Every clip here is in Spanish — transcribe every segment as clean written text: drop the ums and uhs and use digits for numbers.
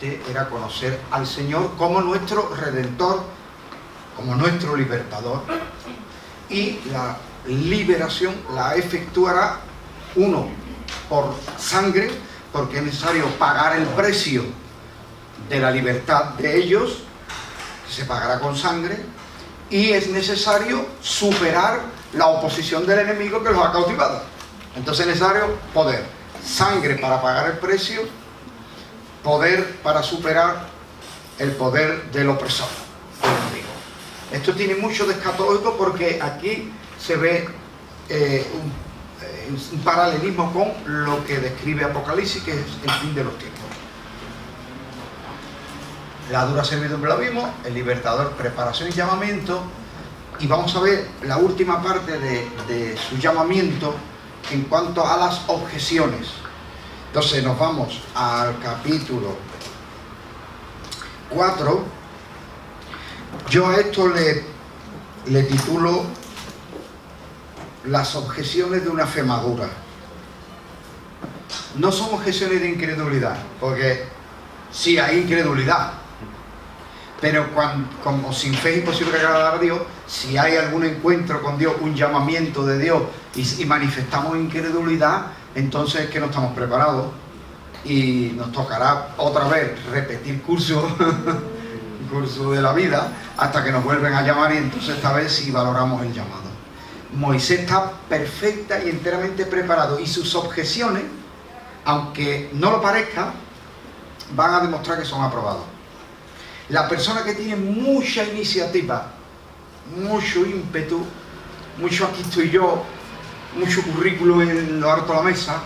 importante era conocer al Señor como nuestro Redentor, como nuestro Libertador, y la liberación la efectuará uno por sangre, porque es necesario pagar el precio de la libertad de ellos, que se pagará con sangre, y es necesario superar la oposición del enemigo que los ha cautivado. Entonces es necesario poder, sangre para pagar el precio, poder para superar el poder del opresor, del enemigo. Esto tiene mucho de escatológico porque aquí se ve un paralelismo con lo que describe Apocalipsis, que es el fin de los tiempos. La dura servidumbre la vimos, el libertador, preparación y llamamiento, y vamos a ver la última parte de su llamamiento en cuanto a las objeciones. Entonces nos vamos al capítulo 4. Yo a esto le titulo las objeciones de una fe madura. No son objeciones de incredulidad, porque sí hay incredulidad, pero como sin fe es imposible agradar a Dios, si hay algún encuentro con Dios, un llamamiento de Dios, y manifestamos incredulidad, entonces es que no estamos preparados y nos tocará otra vez repetir curso de la vida hasta que nos vuelven a llamar, y entonces esta vez sí valoramos el llamado. Moisés está perfecta y enteramente preparado, y sus objeciones, aunque no lo parezca, van a demostrar que son aprobados. La persona que tiene mucha iniciativa, mucho ímpetu, mucho aquí estoy yo, mucho currículum en lo alto de la mesa,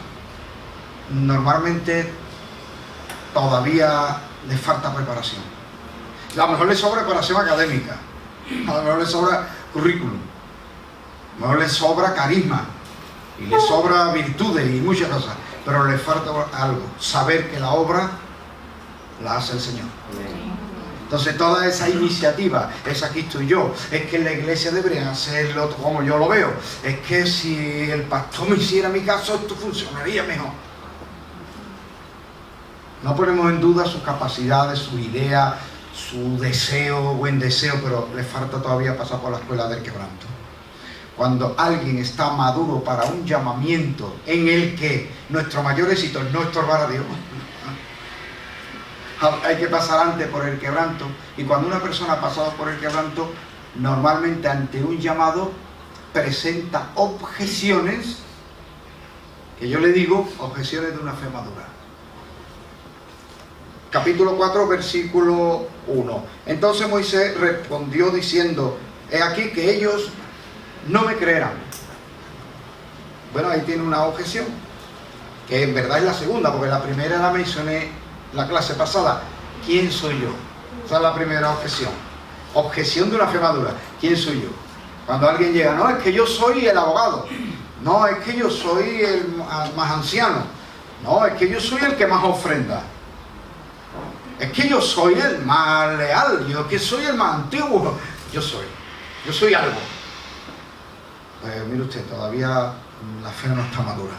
normalmente todavía le falta preparación. A lo mejor le sobra preparación académica, a lo mejor le sobra currículum, a lo mejor le sobra carisma y le sobra virtudes y muchas cosas, pero le falta algo: saber que la obra la hace el Señor. Entonces toda esa iniciativa, es aquí estoy yo, es que en la iglesia deberían hacerlo como yo lo veo, es que si el pastor me hiciera mi caso, esto funcionaría mejor. No ponemos en duda sus capacidades, sus ideas, su deseo, buen deseo, pero le falta todavía pasar por la escuela del quebranto. Cuando alguien está maduro para un llamamiento en el que nuestro mayor éxito es no estorbar a Dios, hay que pasar antes por el quebranto, y cuando una persona ha pasado por el quebranto, normalmente ante un llamado presenta objeciones, que yo le digo objeciones de una fe madura. Capítulo 4, versículo 1. Entonces Moisés respondió diciendo: he aquí que ellos no me creerán. Bueno, ahí tiene una objeción, que en verdad es la segunda, porque la primera la mencioné la clase pasada. ¿Quién soy yo? Esa es la primera objeción. Objeción de una fe madura. ¿Quién soy yo? Cuando alguien llega: no, es que yo soy el abogado, no, es que yo soy el más anciano, no, es que yo soy el que más ofrenda, es que yo soy el más leal, yo que soy el más antiguo, yo soy algo. Pues mire usted, todavía la fe no está madura.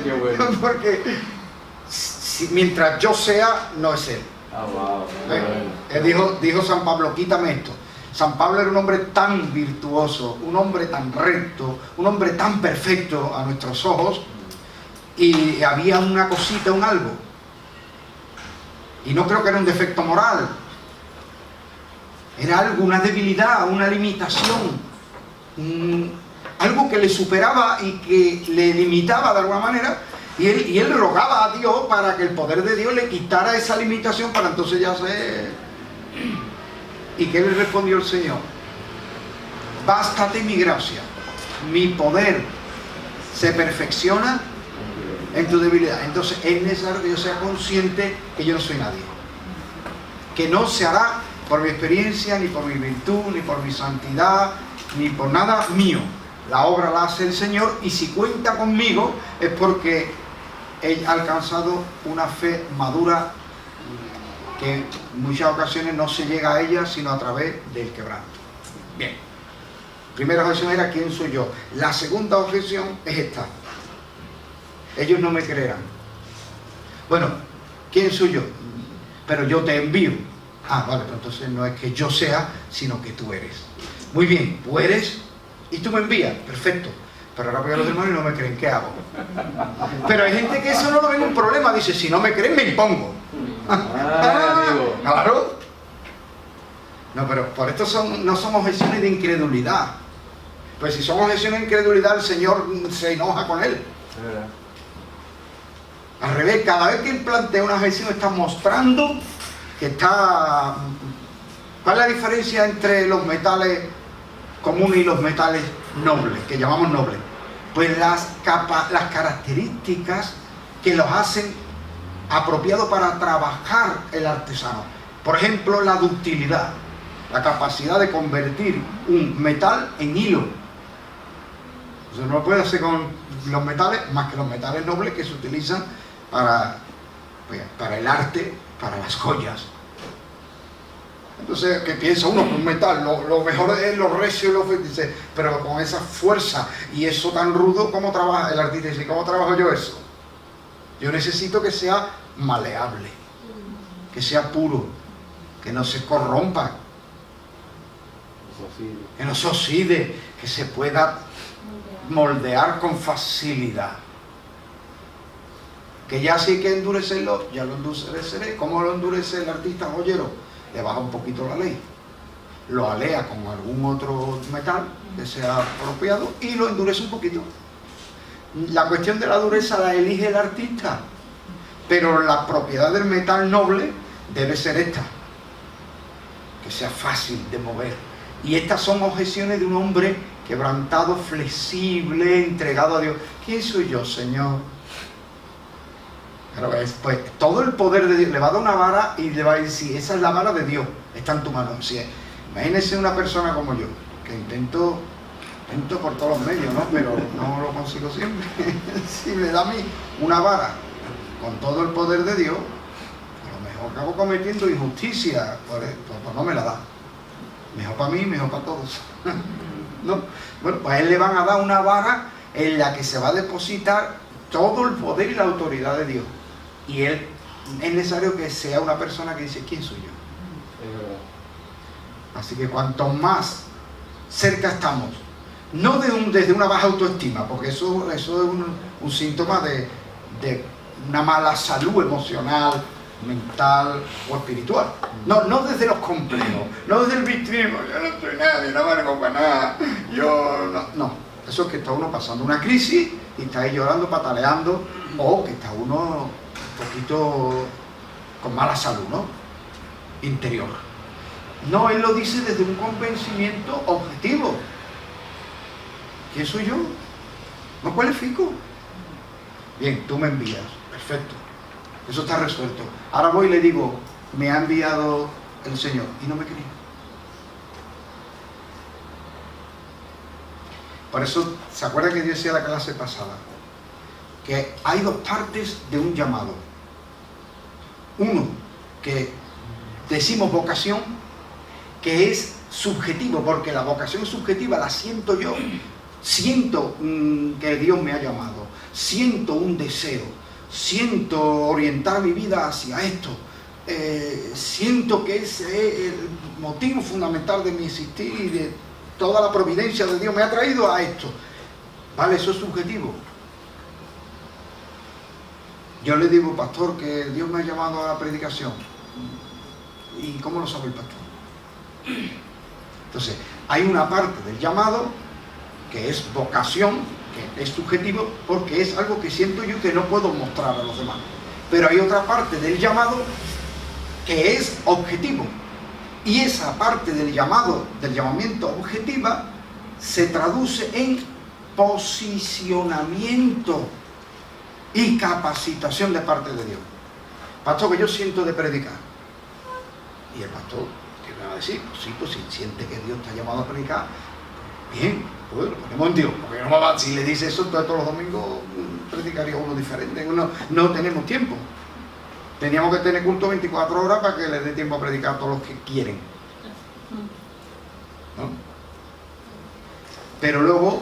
Qué bueno. Porque mientras yo sea, no es él. Wow. Dijo San Pablo: quítame esto. San Pablo era un hombre tan virtuoso, un hombre tan recto, un hombre tan perfecto a nuestros ojos, y había una cosita, un algo, y no creo que era un defecto moral, era algo, una debilidad, una limitación, algo que le superaba y que le limitaba de alguna manera. Y él rogaba a Dios para que el poder de Dios le quitara esa limitación, para entonces ya ser. ¿Y qué le respondió el Señor? Bástate mi gracia, mi poder se perfecciona en tu debilidad. Entonces es necesario que yo sea consciente que yo no soy nadie, que no se hará por mi experiencia, ni por mi virtud, ni por mi santidad, ni por nada mío. La obra la hace el Señor, y si cuenta conmigo es porque he alcanzado una fe madura, que en muchas ocasiones no se llega a ella sino a través del quebranto. Bien, primera objeción era: ¿quién soy yo? La segunda objeción es esta: ellos no me creerán. Bueno, ¿quién soy yo? pero yo te envío. Ah, vale, pero entonces no es que yo sea, sino que tú eres. Muy bien, tú eres y tú me envías, perfecto. Pero ahora voy a los hermanos y no me creen, ¿qué hago? Pero hay gente que eso no lo ve un problema, dice, si no me creen, me impongo. Amigo. Claro. No, pero por esto no son objeciones de incredulidad. Pues si son objeciones de incredulidad, el Señor se enoja con él. Al revés, cada vez que él plantea una objeción está mostrando que está... ¿Cuál es la diferencia entre los metales comunes y los metales nobles, que llamamos nobles? Pues las características que los hacen apropiados para trabajar el artesano. Por ejemplo, la ductilidad, la capacidad de convertir un metal en hilo. Eso no lo puede hacer con los metales, más que los metales nobles que se utilizan para el arte, para las joyas. Entonces, ¿qué piensa uno? Un metal, lo mejor es lo recio y lo dice, pero con esa fuerza y eso tan rudo, ¿cómo trabaja el artista? Dice, ¿cómo trabajo yo eso? Yo necesito que sea maleable, que sea puro, que no se corrompa, que no se oxide, que se pueda moldear con facilidad. Que ya sí hay que endurecerlo, ya lo endureceré. ¿Cómo lo endurece el artista joyero? Le baja un poquito la ley, lo alea con algún otro metal que sea apropiado y lo endurece un poquito. La cuestión de la dureza la elige el artista, pero la propiedad del metal noble debe ser esta, que sea fácil de mover. Y estas son objeciones de un hombre quebrantado, flexible, entregado a Dios. ¿Quién soy yo, Señor? Pero pues todo el poder de Dios, le va a dar una vara y le va a decir, esa es la vara de Dios, está en tu mano. Si imagínese una persona como yo, que intento por todos los medios, ¿no? Pero no lo consigo siempre. Si me da a mí una vara con todo el poder de Dios, a lo mejor acabo cometiendo injusticia, pues no me la da. Mejor para mí, mejor para todos. ¿No? Bueno, pues a él le van a dar una vara en la que se va a depositar todo el poder y la autoridad de Dios. Y él es necesario que sea una persona que dice, ¿quién soy yo? Así que cuanto más cerca estamos, no desde una baja autoestima, porque eso es un síntoma de una mala salud emocional, mental o espiritual. No desde los complejos, no desde el victimismo, yo no soy nadie, no valgo para nada, no. Eso es que está uno pasando una crisis y está ahí llorando, pataleando, o que está uno un poquito con mala salud, ¿no? Interior. No, él lo dice desde un convencimiento objetivo. ¿Quién soy yo? No cualifico. Bien, tú me envías. Perfecto. Eso está resuelto. Ahora voy y le digo, me ha enviado el Señor. Y no me creen. Por eso, ¿se acuerda que decía la clase pasada? Que hay dos partes de un llamado. Uno, que decimos vocación, que es subjetivo, porque la vocación es subjetiva, la siento yo. Siento que Dios me ha llamado, siento un deseo, siento orientar mi vida hacia esto, siento que ese es el motivo fundamental de mi existir y de toda la providencia de Dios me ha traído a esto. Vale, eso es subjetivo. Yo le digo, pastor, que Dios me ha llamado a la predicación. ¿Y cómo lo sabe el pastor? Entonces, hay una parte del llamado que es vocación, que es subjetivo, porque es algo que siento yo que no puedo mostrar a los demás. Pero hay otra parte del llamado que es objetivo. Y esa parte del llamado, del llamamiento objetiva, se traduce en posicionamiento y capacitación de parte de Dios. Pastor, que yo siento de predicar. Y el pastor, ¿qué me va a decir? Pues sí, pues si siente que Dios te ha llamado a predicar, bien, pues lo ponemos en Dios. Porque si le dice eso, entonces todos los domingos predicaría uno diferente. No tenemos tiempo. Teníamos que tener culto 24 horas para que les dé tiempo a predicar a todos los que quieren. ¿No? Pero luego,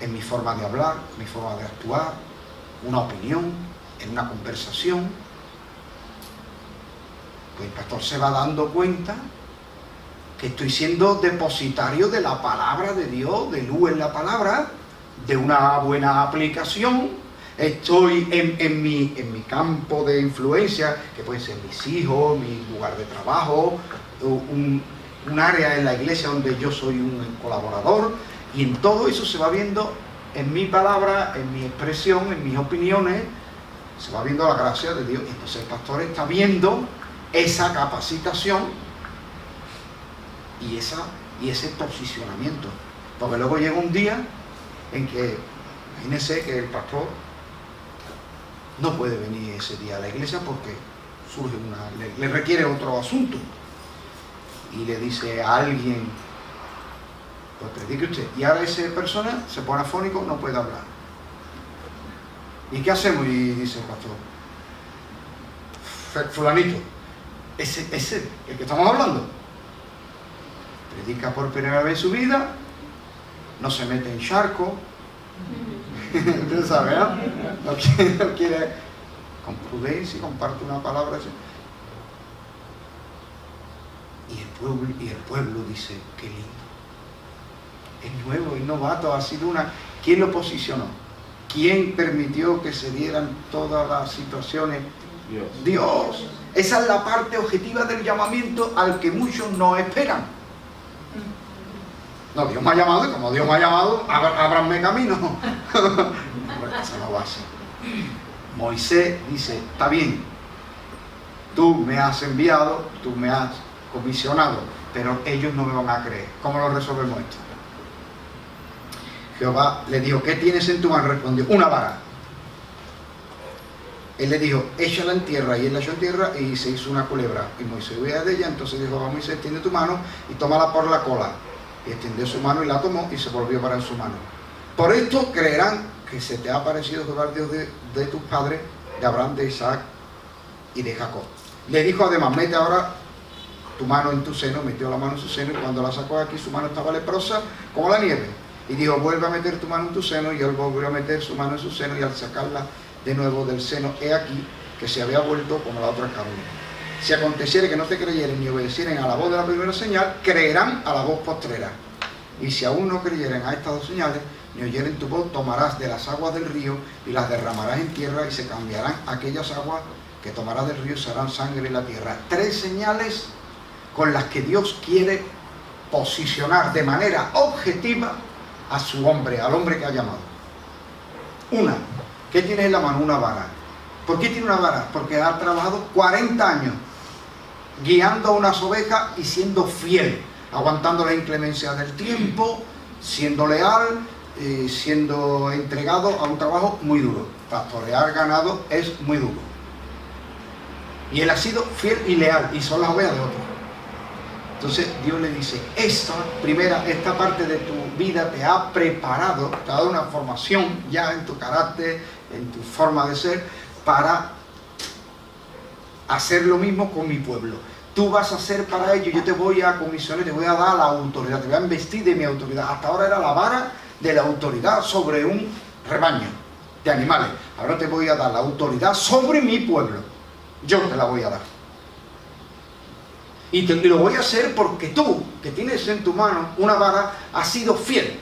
en mi forma de hablar, mi forma de actuar, una opinión, en una conversación, pues el pastor se va dando cuenta que estoy siendo depositario de la palabra de Dios, de luz en la palabra, de una buena aplicación. Estoy en mi campo de influencia, que pueden ser mis hijos, mi lugar de trabajo, un área en la iglesia donde yo soy un colaborador, y en todo eso se va viendo en mi palabra, en mi expresión, en mis opiniones, se va viendo la gracia de Dios. Entonces el pastor está viendo esa capacitación y ese posicionamiento. Porque luego llega un día en que, imagínense que el pastor no puede venir ese día a la iglesia porque surge le requiere otro asunto. Y le dice a alguien, pues predique usted. Y ahora esa persona se pone afónico, no puede hablar. ¿Y qué hacemos? Y dice el pastor, fulanito, ese, el que estamos hablando, predica por primera vez en su vida, no se mete en charco, usted sabe, ¿no? No quiere, con prudencia, comparte una palabra así. Y el pueblo dice, qué lindo, es nuevo, es novato, ha sido ¿quién lo posicionó? ¿Quién permitió que se dieran todas las situaciones? Dios. Esa es la parte objetiva del llamamiento al que muchos no esperan. No, Dios me ha llamado, y como Dios me ha llamado, ábranme camino. Eso no va así. Moisés dice, está bien, tú me has enviado, tú me has comisionado, pero ellos no me van a creer. ¿Cómo lo resolvemos esto? Jehová le dijo, ¿qué tienes en tu mano? Respondió, una vara. Él le dijo, échala en tierra, y él la echó en tierra y se hizo una culebra. Y Moisés huía de ella, entonces dijo a Moisés, extiende tu mano y tómala por la cola. Y extendió su mano y la tomó y se volvió para en su mano. Por esto creerán que se te ha aparecido Jehová Dios de tus padres, de Abraham, de Isaac y de Jacob. Le dijo además, mete ahora tu mano en tu seno. Metió la mano en su seno, y cuando la sacó de aquí su mano estaba leprosa como la nieve. Y dijo, vuelve a meter tu mano en tu seno, y él volvió a meter su mano en su seno, y al sacarla de nuevo del seno, he aquí que se había vuelto como la otra carne. Si aconteciere que no te creyeren ni obedecieren a la voz de la primera señal, creerán a la voz postrera. Y si aún no creyeren a estas dos señales, ni oyeren tu voz, tomarás de las aguas del río y las derramarás en tierra, y se cambiarán aquellas aguas que tomarás del río, serán sangre en la tierra. 3 señales con las que Dios quiere posicionar de manera objetiva a su hombre, al hombre que ha llamado. Una, ¿qué tiene en la mano? Una vara. ¿Por qué tiene una vara? Porque ha trabajado 40 años guiando a unas ovejas y siendo fiel, aguantando la inclemencia del tiempo, siendo leal, siendo entregado a un trabajo muy duro. Pastorear ganado es muy duro. Y él ha sido fiel y leal, y son las ovejas de otros. Entonces Dios le dice, esta parte de tu vida te ha preparado, te ha dado una formación ya en tu carácter, en tu forma de ser, para hacer lo mismo con mi pueblo. Tú vas a hacer para ello, yo te voy a comisionar, te voy a dar la autoridad, te voy a investir de mi autoridad. Hasta ahora era la vara de la autoridad sobre un rebaño de animales. Ahora te voy a dar la autoridad sobre mi pueblo. Yo te la voy a dar. Y lo voy a hacer porque tú, que tienes en tu mano una vara, has sido fiel.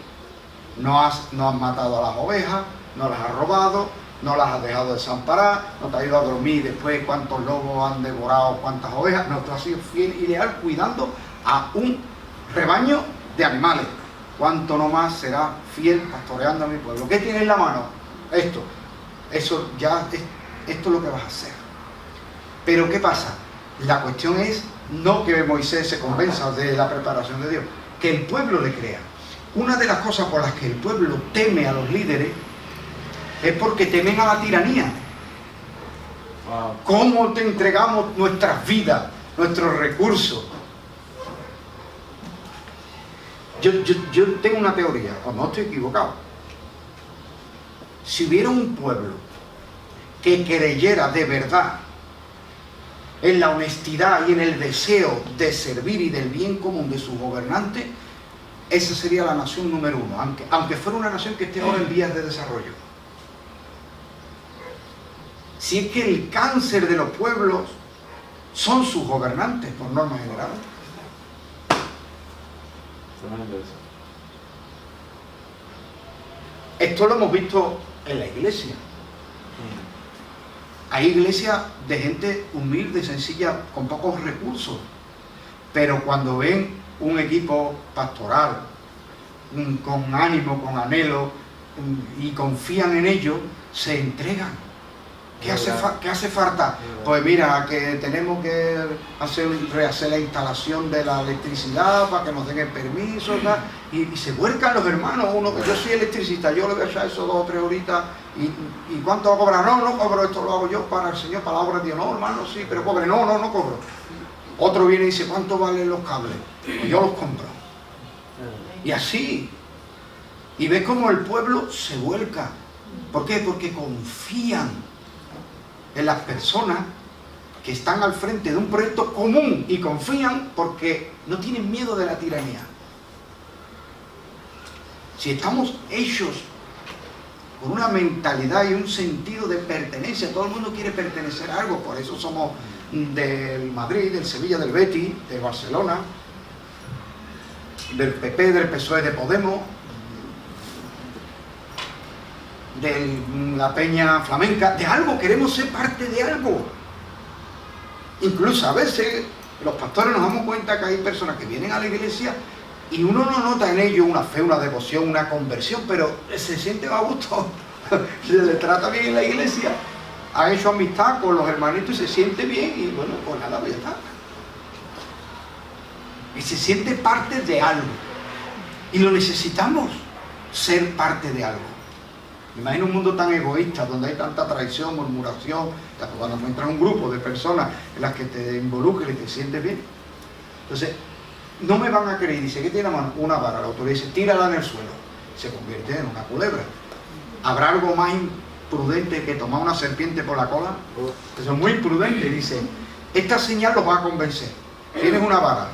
No has matado a las ovejas, no las has robado, no las has dejado desamparar, no te has ido a dormir después cuántos lobos han devorado, cuántas ovejas. No, tú has sido fiel y leal cuidando a un rebaño de animales. ¿Cuánto no más será fiel pastoreando a mi pueblo? ¿Qué tienes en la mano? Esto es lo que vas a hacer. Pero ¿qué pasa? La cuestión es no que Moisés se convenza de la preparación de Dios, que el pueblo le crea. Una de las cosas por las que el pueblo teme a los líderes es porque temen a la tiranía. ¿Cómo te entregamos nuestras vidas, nuestros recursos? Yo tengo una teoría, o no estoy equivocado. Si hubiera un pueblo que creyera de verdad en la honestidad y en el deseo de servir y del bien común de sus gobernantes, esa sería la nación número 1, aunque fuera una nación que esté ahora en vías de desarrollo. Si es que el cáncer de los pueblos son sus gobernantes, por norma general. Tremendo eso. Esto lo hemos visto en la iglesia. Hay iglesias de gente humilde, sencilla, con pocos recursos. Pero cuando ven un equipo pastoral, con ánimo, con anhelo, y confían en ello, se entregan. ¿Qué hace falta? Pues mira, que tenemos que rehacer la instalación de la electricidad para que nos den el permiso, y se vuelcan los hermanos. Uno que yo soy electricista, yo le voy a echar eso 2 o 3 horitas, y ¿cuánto va a cobrar? No cobro, esto lo hago yo para el Señor, para la obra de Dios. No, hermano, sí, pero cobre. No cobro. Otro viene y dice, ¿cuánto valen los cables? Pues yo los compro. Y así. Y ves cómo el pueblo se vuelca. ¿Por qué? Porque confían en las personas que están al frente de un proyecto común, y confían porque no tienen miedo de la tiranía. Si estamos hechos con una mentalidad y un sentido de pertenencia, todo el mundo quiere pertenecer a algo, por eso somos del Madrid, del Sevilla, del Betis, del Barcelona, del PP, del PSOE, de Podemos, de la Peña Flamenca, de algo, queremos ser parte de algo. Incluso a veces los pastores nos damos cuenta que hay personas que vienen a la iglesia y uno no nota en ellos una fe, una devoción, una conversión, pero se siente a gusto, se le trata bien en la iglesia, ha hecho amistad con los hermanitos y se siente bien, y bueno, pues nada, pues ya está. Y se siente parte de algo, y lo necesitamos, ser parte de algo. Imagina un mundo tan egoísta, donde hay tanta traición, murmuración, cuando encuentras un grupo de personas en las que te involucres y te sientes bien. Entonces, no me van a creer, dice, ¿qué tiene la mano? Una vara, la autoridad dice, tírala en el suelo, se convierte en una culebra. ¿Habrá algo más imprudente que tomar una serpiente por la cola? Eso es muy imprudente. Dice, esta señal los va a convencer. Tienes una vara.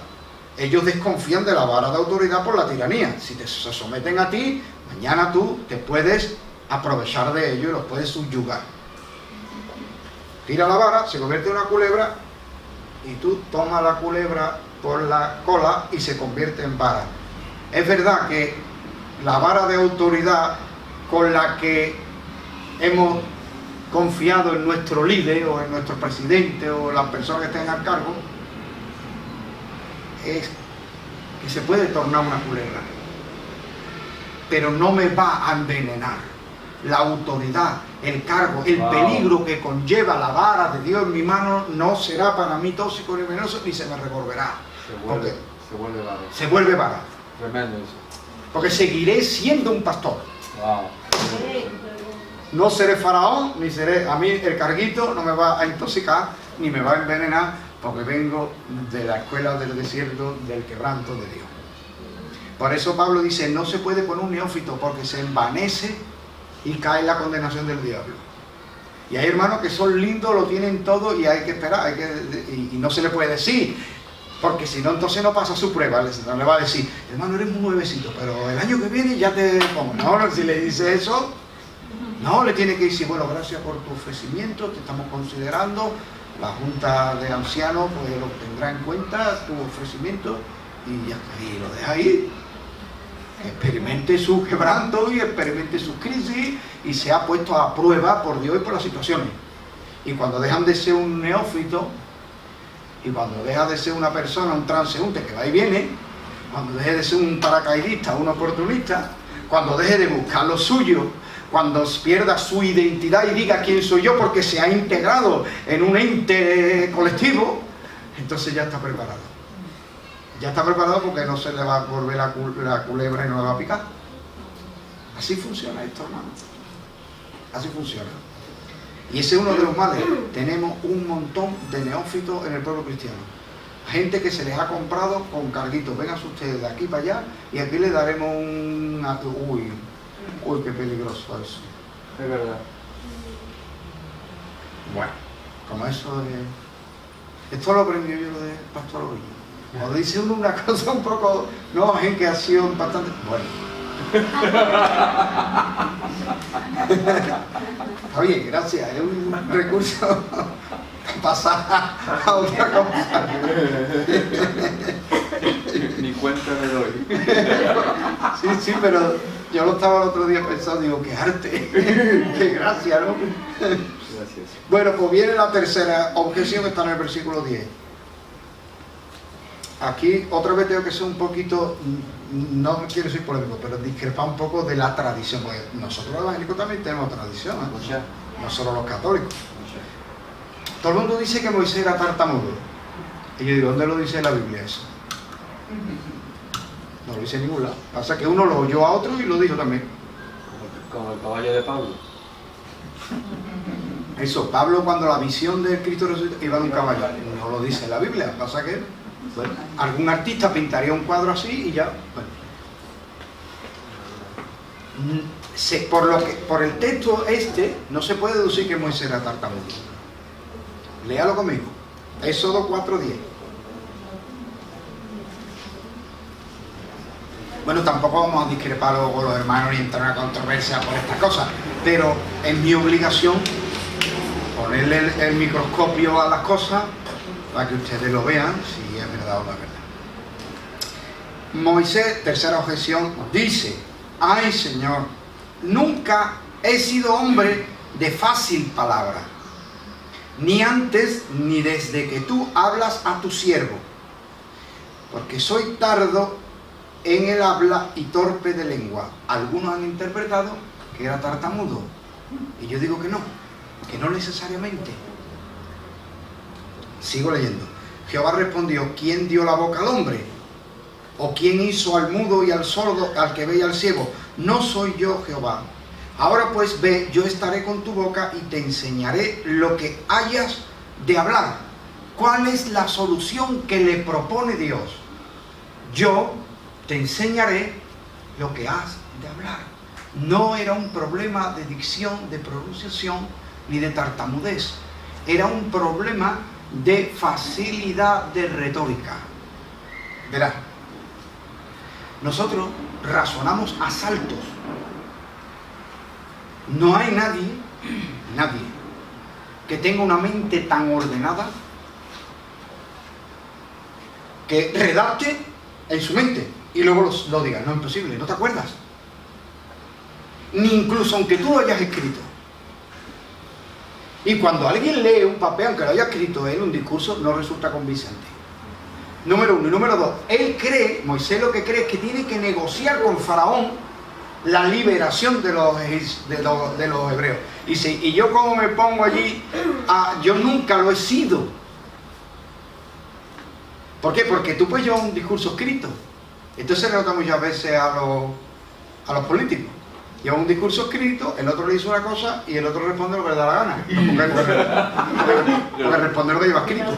Ellos desconfían de la vara de autoridad por la tiranía. Si se someten a ti, mañana tú te puedes aprovechar de ello y los puedes subyugar. Tira la vara, se convierte en una culebra, y tú tomas la culebra por la cola y se convierte en vara. Es verdad que la vara de autoridad con la que hemos confiado en nuestro líder o en nuestro presidente o las personas que estén al cargo es que se puede tornar una culebra, pero no me va a envenenar. La autoridad, el cargo, el peligro que conlleva la vara de Dios en mi mano no será para mí tóxico ni venenoso, ni se me revolverá. Se vuelve vara. Tremendo eso. Porque seguiré siendo un pastor. Wow. No seré faraón, ni seré... A mí el carguito no me va a intoxicar, ni me va a envenenar, porque vengo de la escuela del desierto, del quebranto de Dios. Por eso Pablo dice, no se puede con un neófito, porque se envanece y cae en la condenación del diablo. Y hay hermanos que son lindos, lo tienen todo, y hay que esperar, y no se le puede decir, porque si no, entonces no pasa su prueba. No le va a decir, hermano, eres muy nuevecito, pero el año que viene ya te pongo. No, si le dice eso, no, le tiene que decir, bueno, gracias por tu ofrecimiento, te estamos considerando, la Junta de Ancianos pues lo tendrá en cuenta, tu ofrecimiento, y ya está, y lo deja ir. Experimente su quebranto y experimente sus crisis, y se ha puesto a prueba por Dios y por las situaciones. Y cuando dejan de ser un neófito, y cuando deja de ser una persona, un transeúnte que va y viene, cuando deje de ser un paracaidista, un oportunista, cuando deje de buscar lo suyo, cuando pierda su identidad y diga quién soy yo porque se ha integrado en un ente colectivo, entonces ya está preparado. Ya está preparado porque no se le va a volver la culebra y no le va a picar. Así funciona esto, hermano. Así funciona. Y ese es uno de los males. Tenemos un montón de neófitos en el pueblo cristiano. Gente que se les ha comprado con carguitos. Vengan ustedes de aquí para allá y aquí le daremos una... Uy, qué peligroso eso. Es verdad. Bueno, como eso de... Esto lo aprendí yo de Pastor Ovillo. Cuando dice uno una cosa un poco... No, en que ha sido bastante... Bueno. Está bien, gracias. Es un recurso para pasar a otra cosa. Ni cuenta me doy. Sí, sí, pero yo lo estaba el otro día pensando, digo, qué arte, qué gracia, ¿no? Gracias. Bueno, pues viene la tercera objeción que está en el versículo 10. Aquí otra vez tengo que ser un poquito, no quiero ser polémico, pero discrepar un poco de la tradición, porque nosotros los evangélicos también tenemos tradición, ¿eh? Mucha. No solo los católicos. Mucha. Todo el mundo dice que Moisés era tartamudo. Y yo digo, ¿dónde lo dice la Biblia eso? No lo dice en ningún lado. Pasa que uno lo oyó a otro y lo dijo también. Como el caballo de Pablo. Eso, Pablo cuando la visión del Cristo resucitado iba en un caballo. No lo dice la Biblia. Pasa que bueno, algún artista pintaría un cuadro así y ya. Bueno. Por el texto este no se puede deducir que Moisés era tartamudo. Léalo conmigo. Éxodo 4:10. Bueno, tampoco vamos a discrepar luego con los hermanos ni entrar en una controversia por estas cosas, pero es mi obligación ponerle el microscopio a las cosas para que ustedes lo vean si es verdad o no es verdad. Moisés, tercera objeción, dice: ay Señor, nunca he sido hombre de fácil palabra, ni antes ni desde que tú hablas a tu siervo, porque soy tardo en el habla y torpe de lengua. Algunos han interpretado que era tartamudo, y yo digo que no necesariamente. Sigo leyendo. Jehová respondió: ¿quién dio la boca al hombre? ¿O quién hizo al mudo y al sordo, al que ve y al ciego? No soy yo, Jehová. Ahora pues ve, yo estaré con tu boca y te enseñaré lo que hayas de hablar. ¿Cuál es la solución que le propone Dios? Yo te enseñaré lo que has de hablar. No era un problema de dicción, de pronunciación, ni de tartamudez. Era un problema de facilidad de retórica. Verá, nosotros razonamos a saltos. No hay nadie que tenga una mente tan ordenada que redacte en su mente y luego lo diga. No es imposible, no te acuerdas. Ni incluso aunque tú lo hayas escrito. Y cuando alguien lee un papel, aunque lo haya escrito él, un discurso, no resulta convincente. Número uno. Y número dos, Moisés lo que cree es que tiene que negociar con Faraón la liberación de los hebreos. Y yo como me pongo allí, yo nunca lo he sido. ¿Por qué? Porque tú puedes llevar un discurso escrito. Entonces se nota muchas veces a los políticos. Lleva un discurso escrito, el otro le dice una cosa y el otro responde lo que le da la gana. Porque responde lo que lleva escrito.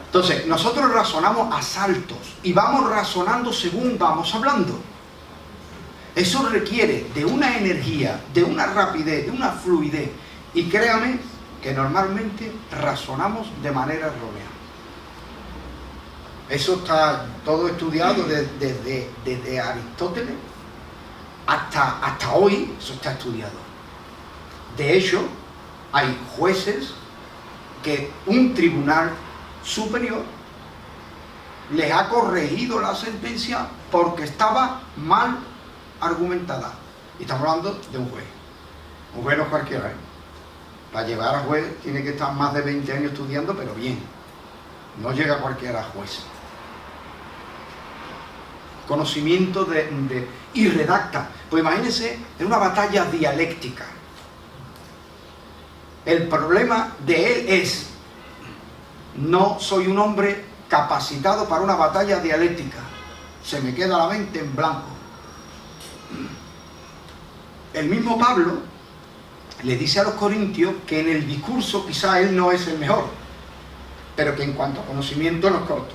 Entonces, nosotros razonamos a saltos y vamos razonando según vamos hablando. Eso requiere de una energía, de una rapidez, de una fluidez. Y créame que normalmente razonamos de manera errónea. Eso está todo estudiado desde Aristóteles hasta hoy, eso está estudiado. De hecho, hay jueces que un tribunal superior les ha corregido la sentencia porque estaba mal argumentada. Y estamos hablando de un juez. Un juez no es cualquiera, ¿eh? Para llegar a juez tiene que estar más de 20 años estudiando, pero bien. No llega cualquiera a juez. Conocimiento y redacta. Pues imagínense en una batalla dialéctica. El problema de él es: no soy un hombre capacitado para una batalla dialéctica. Se me queda la mente en blanco. El mismo Pablo le dice a los corintios que en el discurso quizá él no es el mejor, pero que en cuanto a conocimiento no es corto.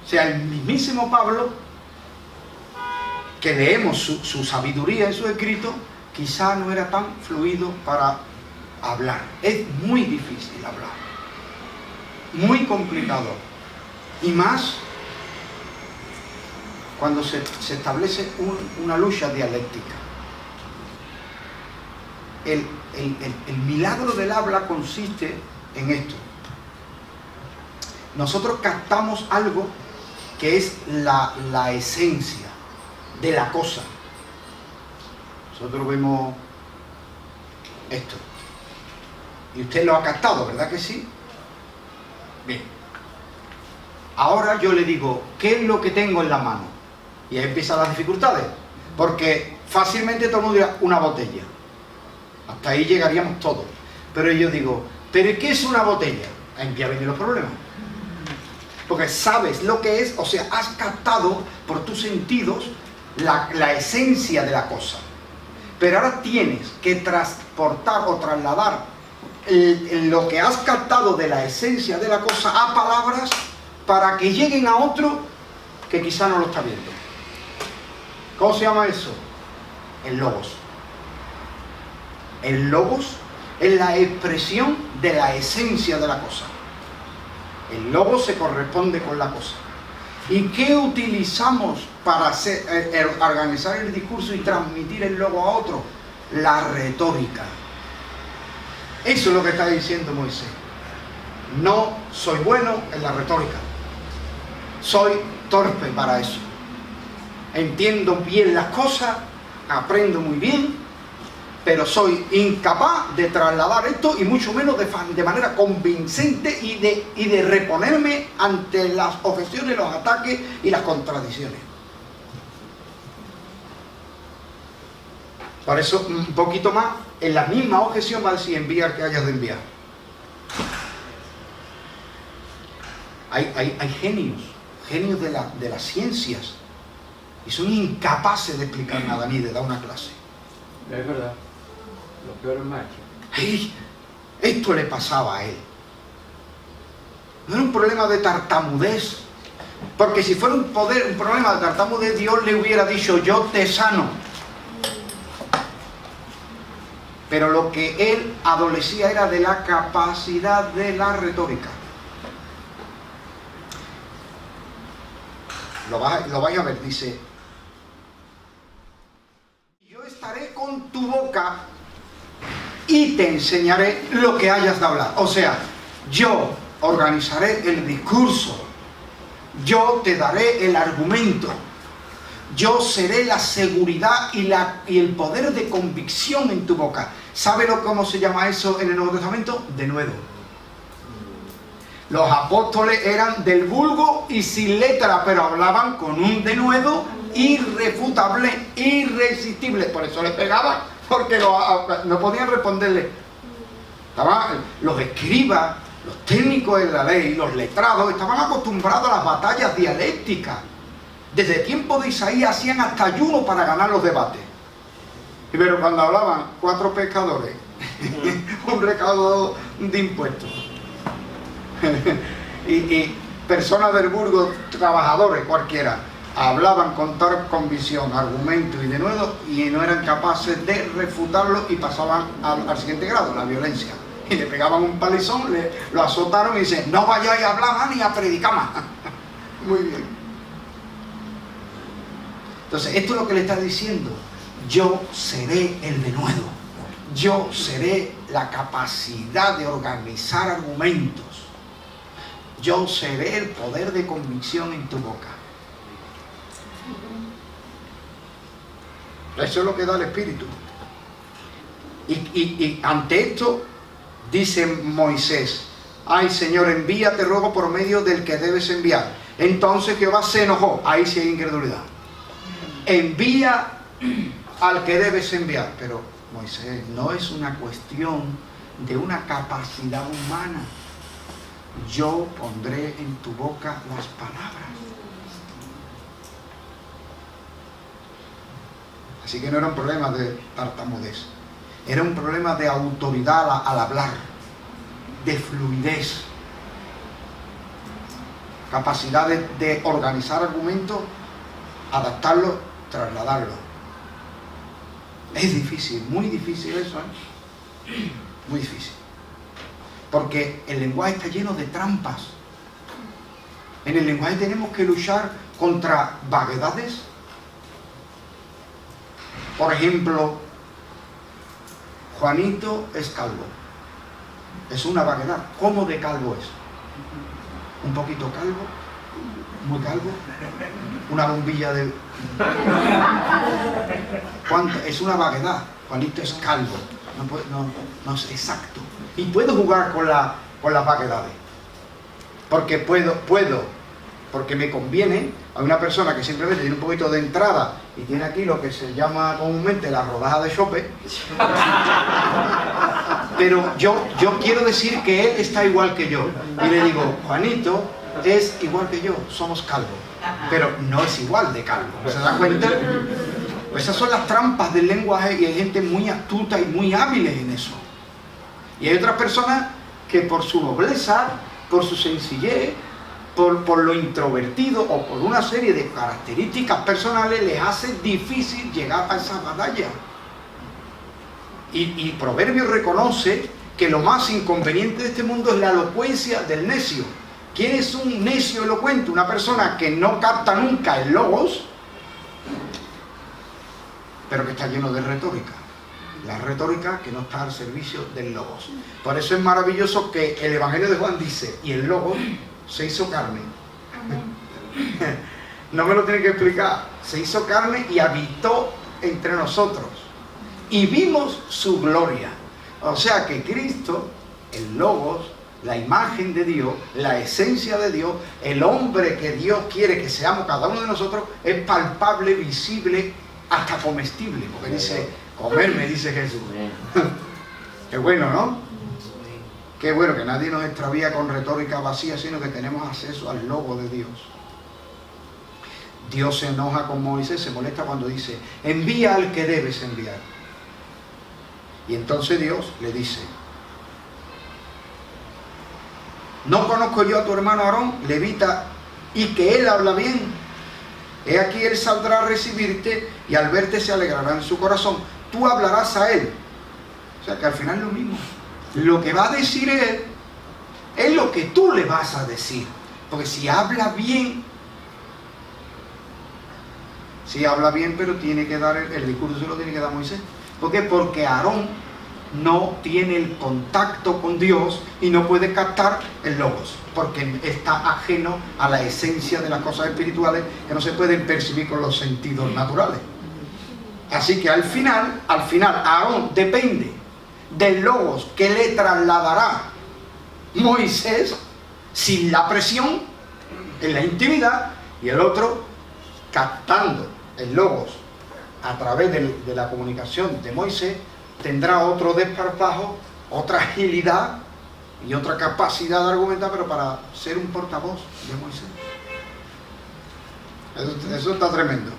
O sea, el mismísimo Pablo, que leemos su sabiduría en sus escritos, quizá no era tan fluido para hablar. Es muy difícil hablar, muy complicado, y más cuando se establece una lucha dialéctica. el milagro del habla consiste en esto. Nosotros captamos algo que es la esencia de la cosa. Nosotros vemos esto. Y usted lo ha captado, ¿verdad que sí? Bien. Ahora yo le digo, ¿qué es lo que tengo en la mano? Y ahí empiezan las dificultades. Porque fácilmente todo el mundo dirá, una botella. Hasta ahí llegaríamos todos. Pero yo digo, ¿pero qué es una botella? Ahí ya vienen los problemas. Porque sabes lo que es, o sea, has captado por tus sentidos la esencia de la cosa. Pero ahora tienes que transportar o trasladar lo que has captado de la esencia de la cosa a palabras para que lleguen a otro que quizá no lo está viendo. ¿Cómo se llama eso? El logos. El logos es la expresión de la esencia de la cosa. El logos se corresponde con la cosa. ¿Y qué utilizamos para organizar el discurso y transmitir el logo a otro? La retórica. Eso es lo que está diciendo Moisés. No soy bueno en la retórica. Soy torpe para eso. Entiendo bien las cosas, aprendo muy bien, pero soy incapaz de trasladar esto y mucho menos de manera convincente y de reponerme ante las objeciones, los ataques y las contradicciones. Por eso, un poquito más, en la misma objeción va a decir enviar que hayas de enviar. Hay genios de las ciencias, y son incapaces de explicar nada ni de dar una clase. Es verdad. Los peores machos. Ay, esto le pasaba a él. No era un problema de tartamudez, porque si fuera un problema de tartamudez, Dios le hubiera dicho, yo te sano. Pero lo que él adolecía era de la capacidad de la retórica. Lo vais a ver, dice, yo estaré con tu boca y te enseñaré lo que hayas de hablar. O sea, yo organizaré el discurso, yo te daré el argumento, yo seré la seguridad y el poder de convicción en tu boca. ¿Sabe cómo se llama eso en el Nuevo Testamento? Denuedo. Los apóstoles eran del vulgo y sin letra, pero hablaban con un denuedo irrefutable, irresistible. Por eso les pegaban, porque no podían responderle. Estaban los escribas, los técnicos de la ley, los letrados, estaban acostumbrados a las batallas dialécticas. Desde el tiempo de Isaías hacían hasta ayuno para ganar los debates. Pero cuando hablaban 4 pescadores, un recaudador de impuestos, y personas del burgo, trabajadores cualquiera, hablaban con tal convicción, argumento y denuedo, y no eran capaces de refutarlo y pasaban al siguiente grado, la violencia. Y le pegaban un palizón, lo azotaron y dicen, no vayáis a hablar más ni a predicar más. Muy bien. Entonces, esto es lo que le está diciendo. Yo seré el denuedo. Yo seré la capacidad de organizar argumentos. Yo seré el poder de convicción en tu boca. Eso es lo que da el Espíritu. Y ante esto dice Moisés, ay Señor, envía, te ruego, por medio del que debes enviar. Entonces Jehová se enojó. Ahí sí hay incredulidad. Envía al que debes enviar. Pero Moisés, no es una cuestión de una capacidad humana. Yo pondré en tu boca las palabras. Así que no era un problema de tartamudez, era un problema de autoridad al hablar, de fluidez, capacidad de organizar argumentos, adaptarlos, trasladarlos. Es difícil, muy difícil eso, ¿eh? Muy difícil. Porque el lenguaje está lleno de trampas. En el lenguaje tenemos que luchar contra vaguedades. Por ejemplo, Juanito es calvo. Es una vaguedad. ¿Cómo de calvo es? ¿Un poquito calvo? ¿Muy calvo? ¿Una bombilla de...? ¿Cuánto? Es una vaguedad. Juanito es calvo. No es exacto. Y puedo jugar con las vaguedades. Porque puedo, porque me conviene a una persona que simplemente tiene un poquito de entrada y tiene aquí lo que se llama comúnmente la rodaja de chope. Pero yo quiero decir que él está igual que yo. Y le digo, Juanito es igual que yo, somos calvos. Pero no es igual de calvo. ¿Se da cuenta? Pues esas son las trampas del lenguaje y hay gente muy astuta y muy hábiles en eso. Y hay otras personas que por su nobleza, por su sencillez, por lo introvertido o por una serie de características personales les hace difícil llegar a esa batalla. Y Proverbios reconoce que lo más inconveniente de este mundo es la elocuencia del necio. ¿Quién es un necio elocuente? Una persona que no capta nunca el logos, pero que está lleno de retórica. La retórica que no está al servicio del logos. Por eso es maravilloso que el Evangelio de Juan dice, y el logos se hizo carne. No me lo tiene que explicar. Se hizo carne y habitó entre nosotros. Y vimos su gloria. O sea que Cristo, el logos, la imagen de Dios, la esencia de Dios, el hombre que Dios quiere que seamos cada uno de nosotros, es palpable, visible, hasta comestible. Porque dice, comerme, dice Jesús. Qué bueno, ¿no? Qué bueno que nadie nos extravía con retórica vacía, sino que tenemos acceso al logo de Dios. Dios se enoja con Moisés, se molesta cuando dice, envía al que debes enviar. Y entonces Dios le dice, ¿no conozco yo a tu hermano Aarón, levita, y que él habla bien? He aquí él saldrá a recibirte y al verte se alegrará en su corazón. Tú hablarás a él. O sea que al final es lo mismo. Lo que va a decir él es lo que tú le vas a decir. Porque si habla bien, pero tiene que dar el discurso, se lo tiene que dar Moisés. ¿Por qué? Porque Aarón no tiene el contacto con Dios y no puede captar el logos, porque está ajeno a la esencia de las cosas espirituales que no se pueden percibir con los sentidos naturales. Así que al final Aarón depende del logos que le trasladará Moisés sin la presión en la intimidad, y el otro captando el logos a través de la comunicación de Moisés tendrá otro desparpajo, otra agilidad y otra capacidad de argumentar, pero para ser un portavoz de Moisés. Eso está tremendo.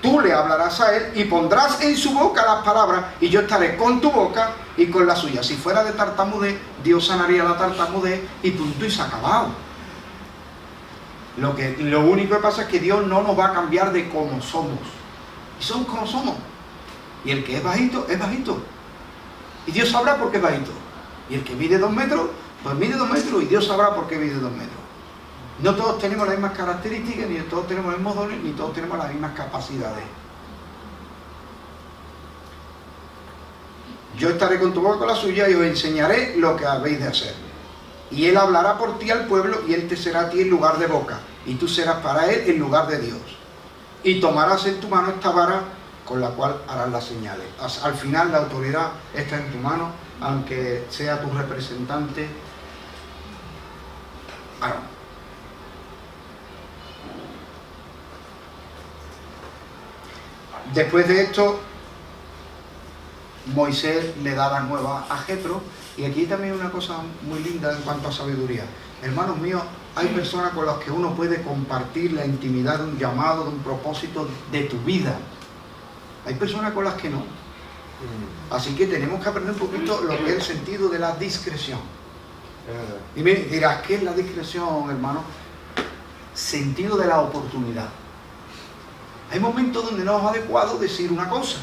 Tú le hablarás a él y pondrás en su boca las palabras y yo estaré con tu boca y con la suya. Si fuera de tartamudez, Dios sanaría la tartamudez y punto y se ha acabado. Lo único que pasa es que Dios no nos va a cambiar de cómo somos. Y somos como somos. Y el que es bajito, es bajito. Y Dios sabrá por qué es bajito. Y el que mide 2 metros, pues mide 2 metros y Dios sabrá por qué mide 2 metros. No todos tenemos las mismas características, ni todos tenemos los mismos dones, ni todos tenemos las mismas capacidades. Yo estaré con tu boca con la suya y os enseñaré lo que habéis de hacer. Y él hablará por ti al pueblo y él te será a ti en lugar de boca. Y tú serás para él en lugar de Dios. Y tomarás en tu mano esta vara con la cual harás las señales. Al final la autoridad está en tu mano, aunque sea tu representante Aarón. Después de esto, Moisés le da las nuevas a Jetro, y aquí también una cosa muy linda en cuanto a sabiduría. Hermanos míos, hay personas con las que uno puede compartir la intimidad de un llamado, de un propósito de tu vida. Hay personas con las que no. Así que tenemos que aprender un poquito lo que es el sentido de la discreción. Y me dirás, ¿qué es la discreción, hermano? Sentido de la oportunidad. Hay momentos donde no es adecuado decir una cosa.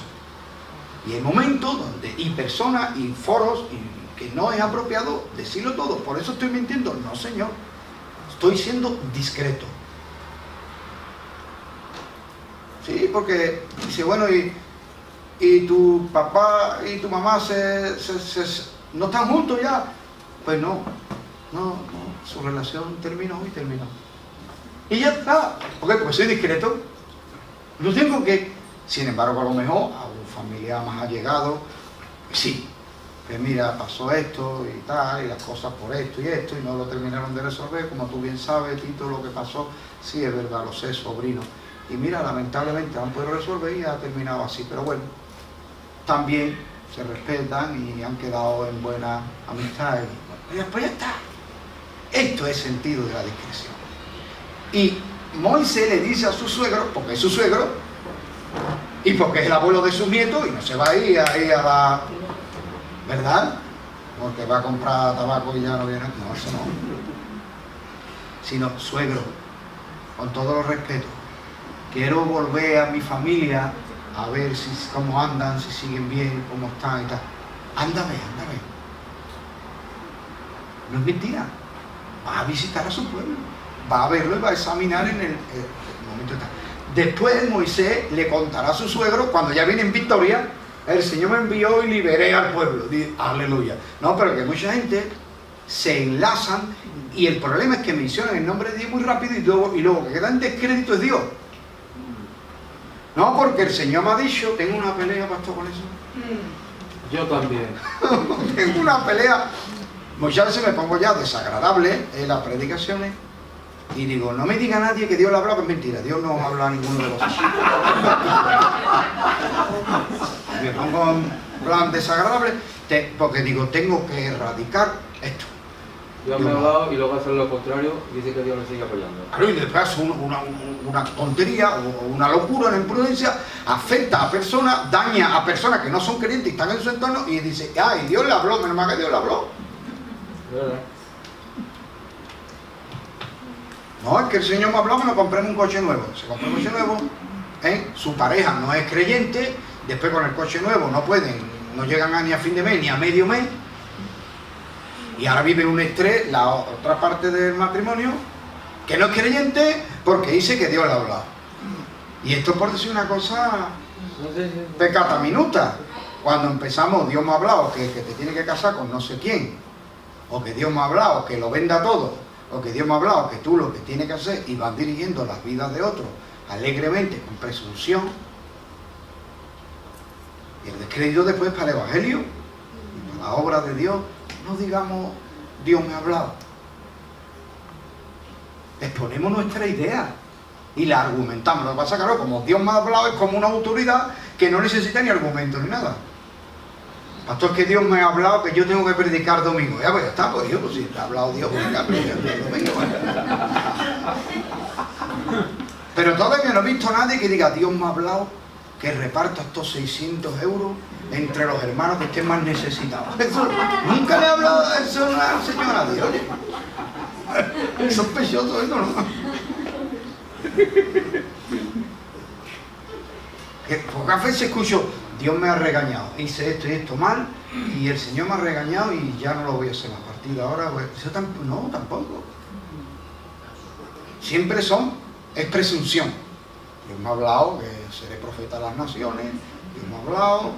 Y hay momentos donde, y personas, y foros, y que no es apropiado decirlo todo. Por eso estoy mintiendo. No, señor. Estoy siendo discreto. Sí, porque dice, bueno, y y tu papá y tu mamá no están juntos ya. Pues no, su relación terminó y terminó. Y ya está, porque pues soy discreto. No tengo que, sin embargo, a lo mejor a un familiar más allegado, sí, pues mira, pasó esto y tal, y las cosas por esto y esto, y no lo terminaron de resolver, como tú bien sabes, Tito, lo que pasó, sí, es verdad, lo sé, sobrino. Y mira, lamentablemente no han podido resolver y ha terminado así, pero bueno, también se respetan y han quedado en buena amistad. Y después ya está. Esto es sentido de la discreción. Y Moisés le dice a su suegro, porque es su suegro, y porque es el abuelo de sus nietos, y no se va a ir ahí a la... ¿verdad? Porque va a comprar tabaco y ya no viene... No, eso no. Sino, suegro, con todos los respetos, quiero volver a mi familia a ver cómo andan, si siguen bien, cómo están y tal. Ándame. No es mentira. Va a visitar a su pueblo, va a verlo y va a examinar en el momento tal. Después Moisés le contará a su suegro, cuando ya viene en victoria, el Señor me envió y liberé al pueblo. Aleluya. No, pero que mucha gente se enlazan y el problema es que mencionan el nombre de Dios muy rápido y luego que queda en descrédito es Dios. No, porque el Señor me ha dicho, tengo una pelea, pastor, con eso. Yo también. Tengo una pelea. Muchas veces me pongo ya desagradable en las predicaciones y digo, no me diga nadie que Dios le habla, que es mentira, Dios no habla a ninguno de vosotros. Me pongo en plan desagradable porque digo, tengo que erradicar esto. Dios me ha hablado y luego hacer lo contrario y dice que Dios le sigue apoyando. Claro, y después una tontería o una locura, una imprudencia, afecta a personas, daña a personas que no son creyentes y están en su entorno y dice, ay, Dios le habló, menos mal que Dios le habló. ¿Verdad? No, es que el Señor me habló que nos compremos un coche nuevo. Se compró un coche nuevo, su pareja no es creyente, después con el coche nuevo no llegan ni a fin de mes ni a medio mes, y ahora vive un estrés, la otra parte del matrimonio, que no es creyente porque dice que Dios le ha hablado. Y esto por decir una cosa pecata minuta. Cuando empezamos, Dios me ha hablado que te tiene que casar con no sé quién, o que Dios me ha hablado que lo venda todo, o que Dios me ha hablado que tú lo que tienes que hacer, y van dirigiendo las vidas de otros alegremente, con presunción, y el descrédito después para el Evangelio, y para la obra de Dios. No digamos, Dios me ha hablado. Exponemos nuestra idea y la argumentamos. Lo que pasa es que, claro, como Dios me ha hablado, es como una autoridad que no necesita ni argumentos ni nada. Pastor, que Dios me ha hablado que yo tengo que predicar domingo. Ya, pues ya está, pues yo, pues si te ha hablado Dios, pues ya predicar domingo. Pero todavía no he visto a nadie que diga, Dios me ha hablado que reparta estos 600 euros entre los hermanos que estén más necesitados. Eso, nunca le he hablado de eso al Señor a Dios, oye. Es sospechoso eso, ¿no? Que pocas veces escucho, Dios me ha regañado, hice esto y esto mal, y el Señor me ha regañado y ya no lo voy a hacer a partir de ahora. Pues, eso no, tampoco. Siempre es presunción. Dios me ha hablado que seré profeta de las naciones, Dios me ha hablado,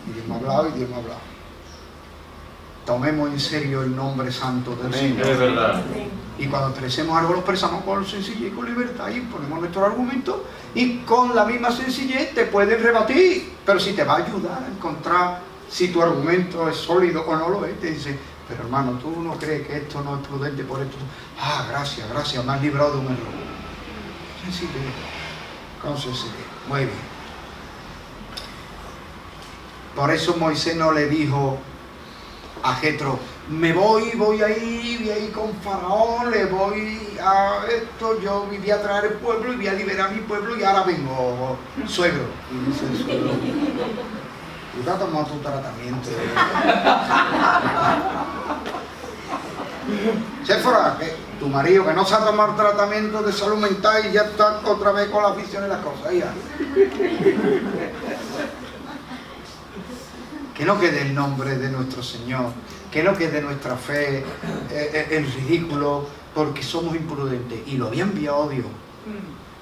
y Dios me ha hablado, y Dios me ha hablado. Tomemos en serio el nombre santo del Señor. Es verdad. Y cuando expresemos algo, lo expresamos con sencillez y con libertad, y ponemos nuestros argumentos, y con la misma sencillez te pueden rebatir, pero si te va a ayudar a encontrar si tu argumento es sólido o no lo es. Te dice, pero hermano, ¿tú no crees que esto no es prudente por esto? Ah, gracias, me has librado de un error. Sencillez, con sencillez. Muy bien. Por eso Moisés no le dijo a Jetro, voy a ir con Faraón, le voy a esto, yo voy a traer el pueblo y voy a liberar a mi pueblo y ahora vengo, suegro. Y dice el suegro, tú te has tomado tu tratamiento. Séfora, que tu marido que no se ha tomado tratamiento de salud mental y ya está otra vez con la afición y las cosas. Ya. Que no quede el nombre de nuestro Señor, que no quede nuestra fe en ridículo, porque somos imprudentes. Y lo había enviado Dios.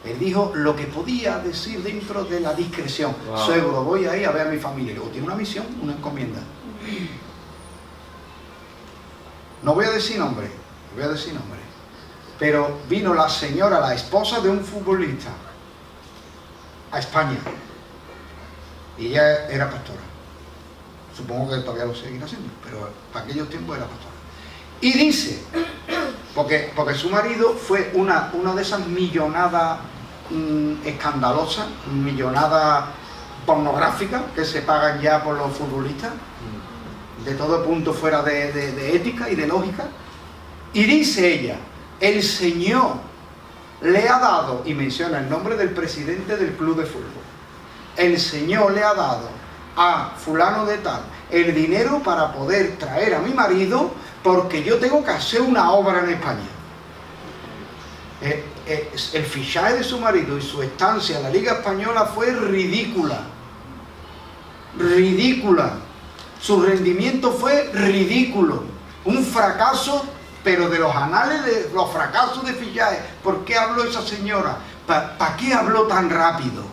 Él dijo lo que podía decir dentro de la discreción. Wow. Suegro, voy ahí a ver a mi familia. Y luego tiene una misión, una encomienda. No voy a decir nombre, pero vino la señora, la esposa de un futbolista, a España. Y ella era pastora. Supongo que todavía lo seguirá haciendo, pero para aquellos tiempos era pastora. Y dice, porque su marido fue una de esas millonadas escandalosas, millonadas pornográficas que se pagan ya por los futbolistas, de todo punto fuera de ética y de lógica. Y dice ella, el Señor le ha dado, y menciona el nombre del presidente del club de fútbol, el Señor le ha dado a fulano de tal el dinero para poder traer a mi marido, porque yo tengo que hacer una obra en España. El fichaje de su marido y su estancia en la Liga Española fue ridícula. Su rendimiento fue ridículo. Un fracaso, pero de los anales de los fracasos de fichaje. ¿Por qué habló esa señora? ¿Para qué habló tan rápido?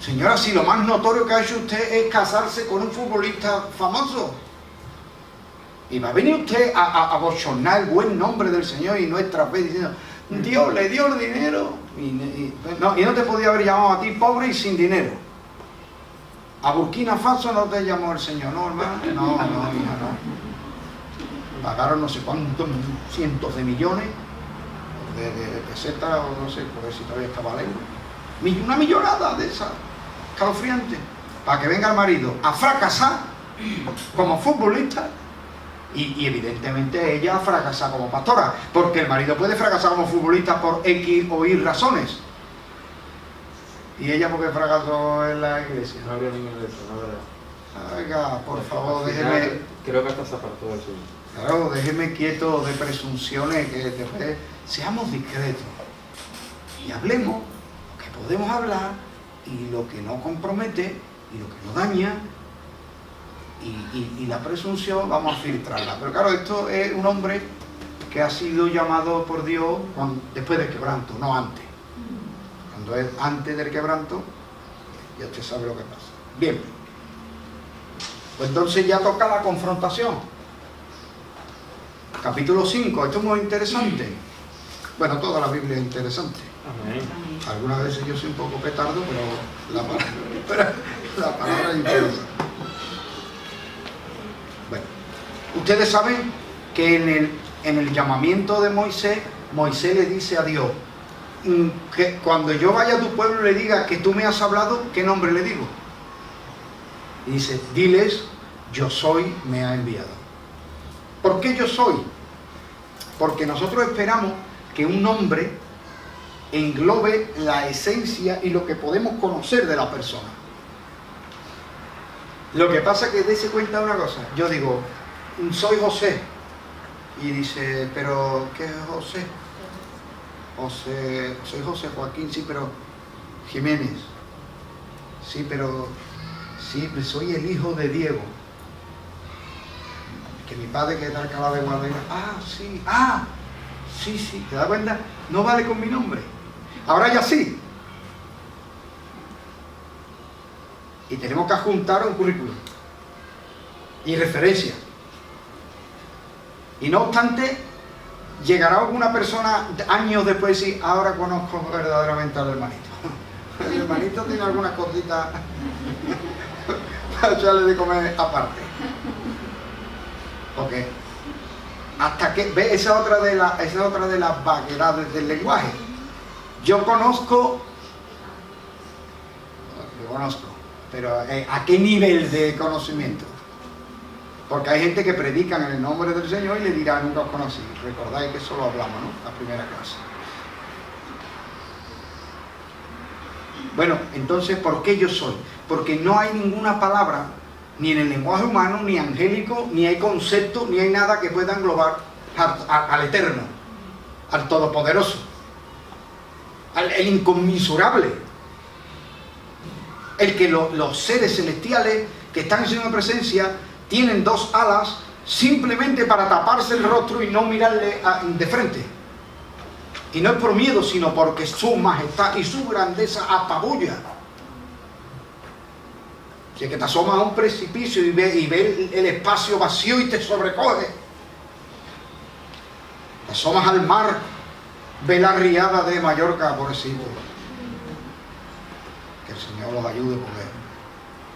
Señora, si lo más notorio que ha hecho usted es casarse con un futbolista famoso, y va a venir usted a bochornar el buen nombre del Señor y nuestra fe diciendo, Dios le dio el dinero, y no te podía haber llamado a ti pobre y sin dinero. A Burkina Faso no te llamó el Señor, ¿no, hermano? No, hija, no. Pagaron no sé cuántos cientos de millones de pesetas, o no sé, por ver si todavía estaba el euro. Una millonada de esa, escalofriante, para que venga el marido a fracasar como futbolista y evidentemente ella a fracasar como pastora, porque el marido puede fracasar como futbolista por X o Y razones. ¿Y ella por qué fracasó en la iglesia? No habría ningún de eso, no verdad. Oiga, por favor, Al final, déjeme... creo que hasta se apartó del suyo. Claro, déjeme quieto de presunciones, que después seamos discretos y hablemos lo que podemos hablar y lo que no compromete y lo que no daña, y la presunción vamos a filtrarla. Pero claro, esto es un hombre que ha sido llamado por Dios después del quebranto, no antes. Cuando es antes del quebranto, ya usted sabe lo que pasa. Bien, pues entonces ya toca la confrontación. Capítulo 5, esto es muy interesante. Bueno, toda la Biblia es interesante. Amén. Algunas veces yo soy un poco petardo, pero la palabra es interesante. Bueno, ustedes saben que en el llamamiento de Moisés, Moisés le dice a Dios, que cuando yo vaya a tu pueblo y le diga que tú me has hablado, ¿qué nombre le digo? Y dice, diles, yo soy, me ha enviado. ¿Por qué yo soy? Porque nosotros esperamos que un nombre englobe la esencia y lo que podemos conocer de la persona. Lo que pasa es que dése cuenta de una cosa. Yo digo, soy José. Y dice, ¿pero qué es José? Soy José Joaquín, sí, pero Jiménez. Sí, pero sí, soy el hijo de Diego. Que mi padre que es de Alcalá de Guadaira. Sí, ¿te das cuenta? No vale con mi nombre. Ahora ya sí. Y tenemos que adjuntar un currículum y referencia. Y no obstante, llegará alguna persona años después y decir, ahora conozco verdaderamente al hermanito. El hermanito tiene algunas cositas para echarle de comer aparte. Porque hasta que, ¿ves? Esa es otra de las vaguedades del lenguaje. Yo conozco, pero ¿a qué nivel de conocimiento? Porque hay gente que predica en el nombre del Señor y le dirá, nunca os conocí. Recordáis que eso lo hablamos, ¿no? La primera clase. Bueno, entonces, ¿por qué yo soy? Porque no hay ninguna palabra, ni en el lenguaje humano, ni angélico, ni hay concepto, ni hay nada que pueda englobar al Eterno, al Todopoderoso, al inconmensurable. El que los seres celestiales que están en su presencia tienen dos alas simplemente para taparse el rostro y no mirarle de frente. Y no es por miedo, sino porque su majestad y su grandeza apabulla. Si es que te asomas a un precipicio y ves el espacio vacío y te sobrecoge. Te asomas al mar, ves la riada de Mallorca, pobrecito. Que el Señor los ayude porque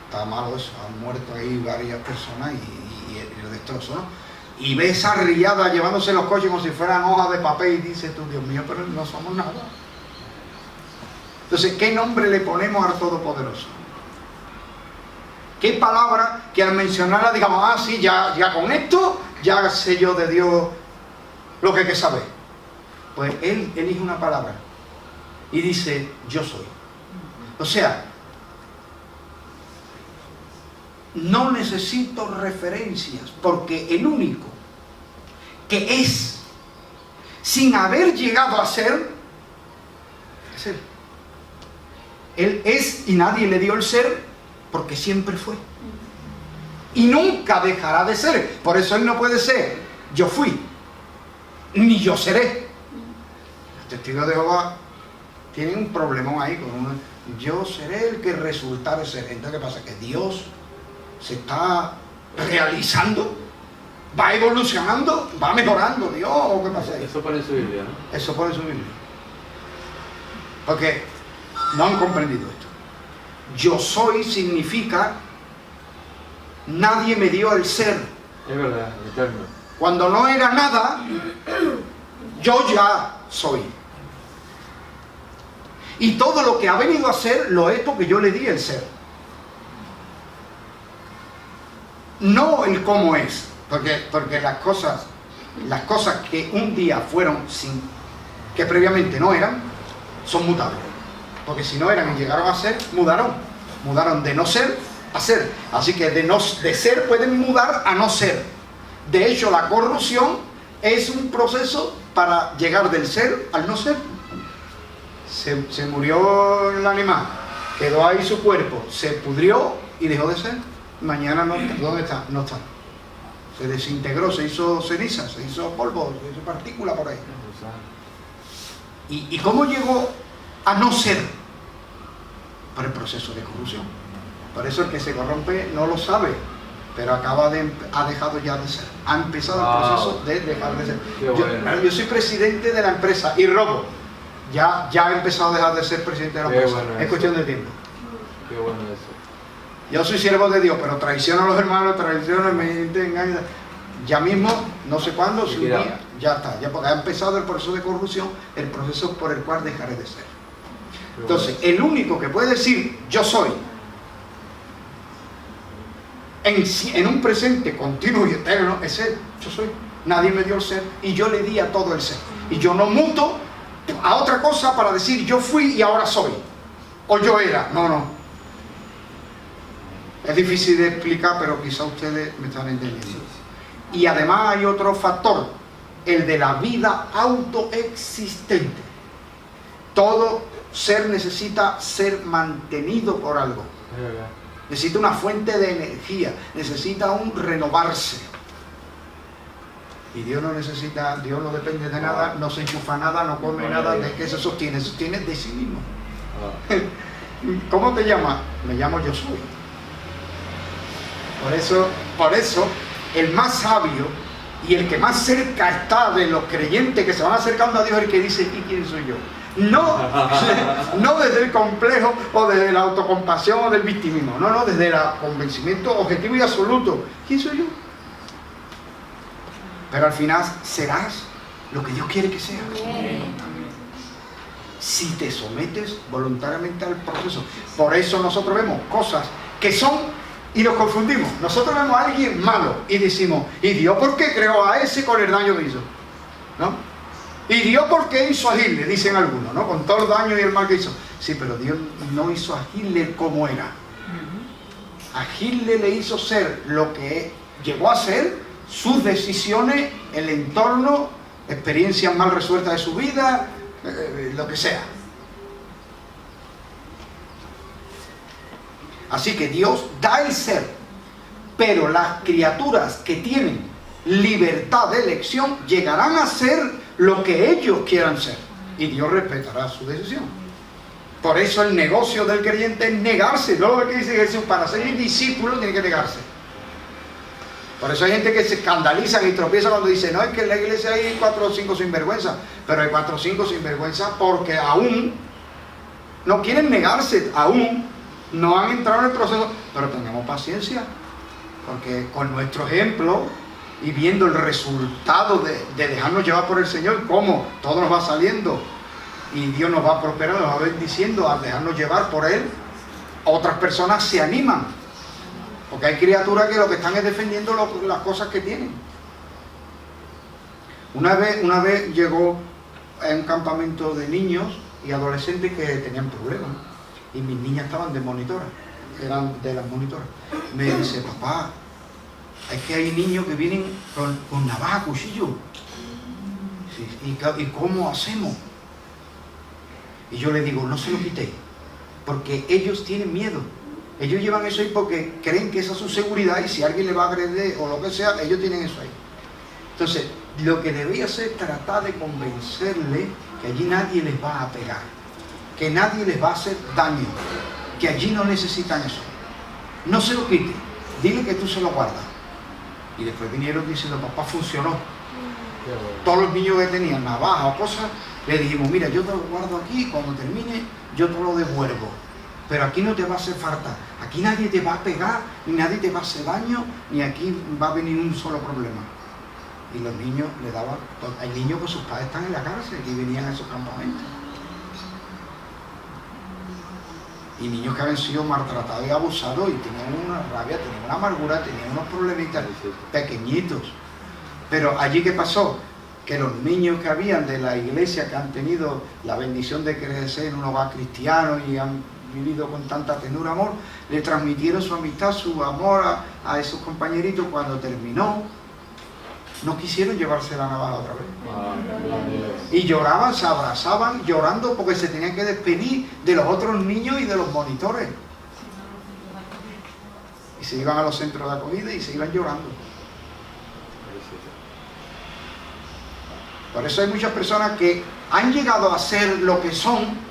está malo eso. Han muerto ahí varias personas y lo destrozó, ¿no? Y ves esa riada llevándose los coches como si fueran hojas de papel y dices tú, Dios mío, pero no somos nada. Entonces, ¿qué nombre le ponemos al Todopoderoso? ¿Qué palabra que al mencionarla digamos, ah, sí, ya con esto, ya sé yo de Dios lo que hay que saber? Pues Él elige una palabra y dice, yo soy. O sea, no necesito referencias, porque el único que es, sin haber llegado a ser, es Él. Él es y nadie le dio el ser, porque siempre fue. Y nunca dejará de ser. Por eso Él no puede ser, yo fui, ni yo seré. Los testigos de Jehová tienen un problemón ahí con uno. Yo seré el que resultare ser. Entonces, ¿qué pasa? Que Dios se está realizando, va evolucionando, va mejorando Dios, ¿o qué pasa ahí? Eso pone en su Biblia, ¿no? Eso pone en su Biblia. Porque no han comprendido esto. Yo soy significa nadie me dio el ser. Es verdad, eterno. Cuando no era nada, yo ya soy. Y todo lo que ha venido a ser lo es porque yo le di el ser. No el cómo es, porque las cosas que un día fueron que previamente no eran, son mutables. Porque si no eran y llegaron a ser, mudaron de no ser a ser. Así que de ser pueden mudar a no ser. De hecho, la corrupción es un proceso para llegar del ser al no ser. Se murió el animal, quedó ahí su cuerpo, se pudrió y dejó de ser. Mañana no está. ¿Dónde está? No está. Se desintegró, se hizo ceniza, se hizo polvo, se hizo partícula por ahí. ¿Y cómo llegó a no ser? Por el proceso de corrupción. Por eso el que se corrompe no lo sabe, pero ha dejado ya de ser. Ha empezado el proceso de dejar de ser. Yo soy presidente de la empresa y robo. Ya he empezado a dejar de ser presidente de la empresa. Bueno, es cuestión de tiempo. Qué bueno eso. Yo soy siervo de Dios, pero traiciono a los hermanos, traiciono, me engaño. Ya mismo, no sé cuándo, si un día, ya está. Ya porque ha empezado el proceso de corrupción, el proceso por el cual dejaré de ser. Entonces, el único que puede decir yo soy en un presente continuo y eterno es Él. Yo soy. Nadie me dio el ser y yo le di a todo el ser. Y yo no muto a otra cosa para decir yo fui y ahora soy. O yo era. No. Es difícil de explicar, pero quizá ustedes me están entendiendo. Y además hay otro factor, el de la vida autoexistente. Todo ser necesita ser mantenido por algo. Necesita una fuente de energía, necesita un renovarse. Y Dios no necesita, Dios no depende de nada, no se enchufa nada, no come nada, ¿de qué se sostiene? Se sostiene de sí mismo. ¿Cómo te llamas? Me llamo yo soy. Por eso, el más sabio y el que más cerca está de los creyentes que se van acercando a Dios es el que dice, ¿y quién soy yo? No desde el complejo o desde la autocompasión o del victimismo, no, desde el convencimiento objetivo y absoluto. ¿Quién soy yo? Pero al final serás lo que Dios quiere que seas. Si te sometes voluntariamente al proceso. Por eso nosotros vemos cosas que son y nos confundimos. Nosotros vemos a alguien malo y decimos, ¿y Dios por qué creó a ese con el daño que hizo? ¿No? ¿Y Dios por qué hizo a Hitler? Dicen algunos, ¿no? Con todo el daño y el mal que hizo. Sí, pero Dios no hizo a Hitler como era. A Hitler le hizo ser lo que llegó a ser, sus decisiones, el entorno, experiencias mal resueltas de su vida, lo que sea. Así que Dios da el ser, pero las criaturas que tienen libertad de elección llegarán a ser lo que ellos quieran ser. y Dios respetará su decisión. Por eso el negocio del creyente es negarse. No lo que dice Jesús, para ser mi discípulo tiene que negarse. Por eso hay gente que se escandaliza y tropieza cuando dice, no, es que en la iglesia hay 4 o 5 sinvergüenza. Pero hay 4 o 5 sinvergüenza porque aún no quieren negarse, aún no han entrado en el proceso. Pero tengamos paciencia, porque con nuestro ejemplo y viendo el resultado de dejarnos llevar por el Señor, cómo todo nos va saliendo y Dios nos va prosperando, nos va bendiciendo al dejarnos llevar por Él, otras personas se animan. Porque hay criaturas que lo que están es defendiendo las cosas que tienen. Una vez llegó a un campamento de niños y adolescentes que tenían problemas. Y mis niñas estaban de monitoras, eran de las monitoras. Me dice, papá, es que hay niños que vienen con navaja, cuchillo. ¿Y cómo hacemos? Y yo le digo, no se lo quitéis, porque ellos tienen miedo. Ellos llevan eso ahí porque creen que esa es su seguridad y si alguien le va a agredir o lo que sea, ellos tienen eso ahí. Entonces, lo que debía hacer es tratar de convencerle que allí nadie les va a pegar, que nadie les va a hacer daño, que allí no necesitan eso. No se lo quite, dile que tú se lo guardas. Y después vinieron diciendo, papá, funcionó. Todos los niños que tenían navaja o cosas, le dijimos, mira, yo te lo guardo aquí, cuando termine, yo te lo devuelvo. Pero aquí no te va a hacer falta, aquí nadie te va a pegar, ni nadie te va a hacer daño, ni aquí va a venir un solo problema. Y los niños le daban, hay niños que sus padres están en la cárcel y venían a esos campamentos. Y niños que habían sido maltratados y abusados y tenían una rabia, tenían una amargura, tenían unos problemitas pequeñitos. Pero allí, ¿qué pasó? Que los niños que habían de la iglesia, que han tenido la bendición de crecer en un hogar cristiano y han vivido con tanta ternura, amor, le transmitieron su amistad, su amor a esos compañeritos. Cuando terminó, no quisieron llevarse la navaja otra vez. Y lloraban, se abrazaban, llorando porque se tenían que despedir de los otros niños y de los monitores. Y se iban a los centros de acogida y se iban llorando. Por eso hay muchas personas que han llegado a ser lo que son,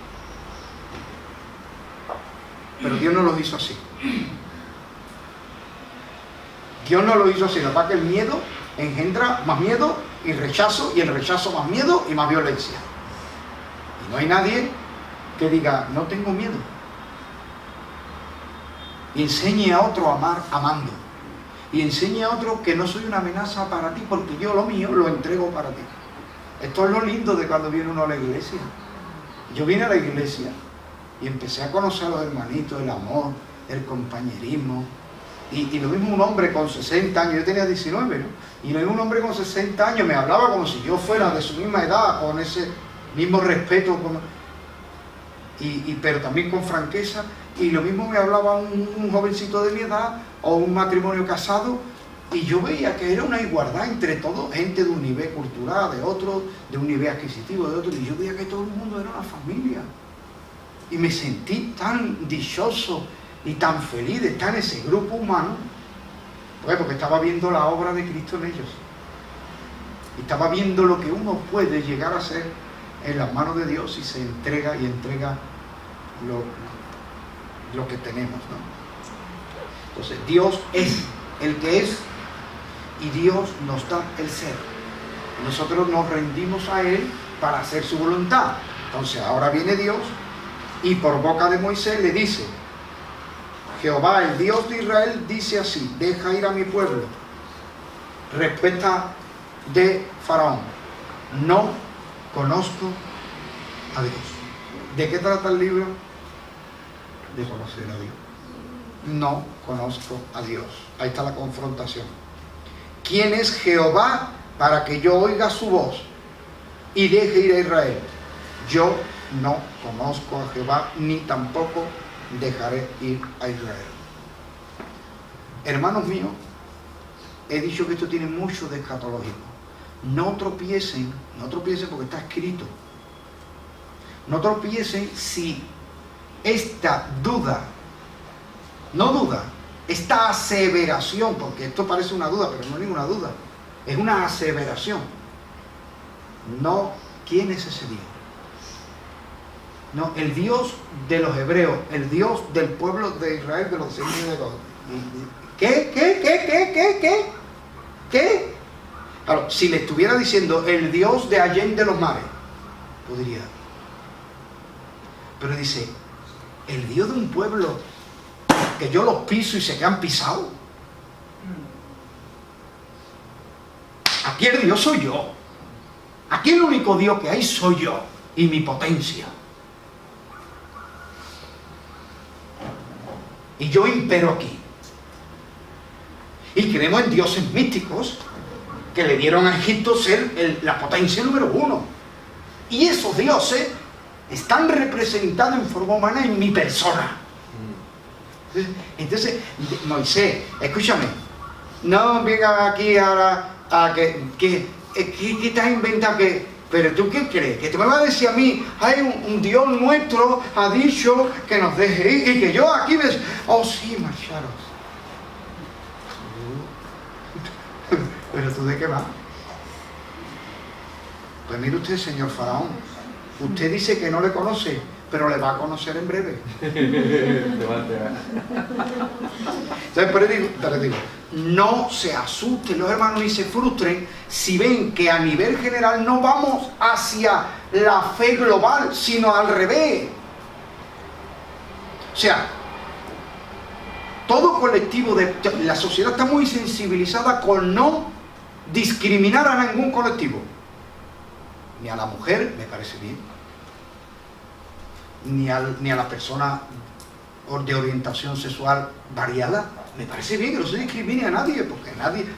pero Dios no los hizo así. Dios no lo hizo así. La verdad que el miedo engendra más miedo y rechazo, y el rechazo más miedo y más violencia. Y no hay nadie que diga, no tengo miedo. Y enseñe a otro a amar amando. Y enseñe a otro que no soy una amenaza para ti, porque yo lo mío lo entrego para ti. Esto es lo lindo de cuando viene uno a la iglesia. Yo vine a la iglesia y empecé a conocer a los hermanitos, el amor, el compañerismo. Y lo mismo un hombre con 60 años, yo tenía 19, ¿no? Y lo mismo un hombre con 60 años me hablaba como si yo fuera de su misma edad, con ese mismo respeto, pero también con franqueza. Y lo mismo me hablaba un jovencito de mi edad o un matrimonio casado. Y yo veía que era una igualdad entre todos, gente de un nivel cultural, de otro, de un nivel adquisitivo, de otro. Y yo veía que todo el mundo era una familia. Y me sentí tan dichoso y tan feliz de estar en ese grupo humano, porque estaba viendo la obra de Cristo en ellos. Y estaba viendo lo que uno puede llegar a ser en las manos de Dios si se entrega y entrega lo que tenemos, ¿no? Entonces, Dios es el que es y Dios nos da el ser. Nosotros nos rendimos a Él para hacer su voluntad. Entonces, ahora viene Dios y por boca de Moisés le dice, Jehová, el Dios de Israel, dice así, deja ir a mi pueblo. Respuesta de Faraón, no conozco a Dios. ¿De qué trata el libro? De conocer a Dios. No conozco a Dios. Ahí está la confrontación. ¿Quién es Jehová para que yo oiga su voz y deje ir a Israel? Yo no conozco a Jehová, ni tampoco dejaré ir a Israel. Hermanos míos, he dicho que esto tiene mucho de escatológico. No tropiecen porque está escrito. No tropiecen si esta duda, no duda, esta aseveración, porque esto parece una duda, pero no es ninguna duda, es una aseveración. No, ¿quién es ese Dios? No, el Dios de los hebreos, el Dios del pueblo de Israel, de los descendientes de Jacob. ¿Qué? Claro, si le estuviera diciendo el Dios de Allende los mares, podría. Pero dice, el Dios de un pueblo que yo los piso y se quedan pisados. Aquí el Dios soy yo. Aquí el único Dios que hay soy yo y mi potencia. Y yo impero aquí. Y creemos en dioses místicos que le dieron a Egipto ser la potencia número 1. Y esos dioses están representados en forma humana en mi persona. Entonces, Moisés, escúchame, no venga aquí ahora a que te has inventado pero tú qué crees, que te me vas a decir a mí, hay un Dios nuestro ha dicho que nos deje ir y que yo aquí ves, oh sí, marcharos. ¿Pero tú de qué vas? Pues mire usted, señor faraón, usted dice que no le conoce, pero le va a conocer en breve. Entonces, pero digo, no se asusten los hermanos ni se frustren si ven que a nivel general no vamos hacia la fe global, sino al revés. O sea, todo colectivo, la sociedad está muy sensibilizada con no discriminar a ningún colectivo. Ni a la mujer, me parece bien, ni a la persona de orientación sexual variada, me parece bien que no se discrimine a nadie, porque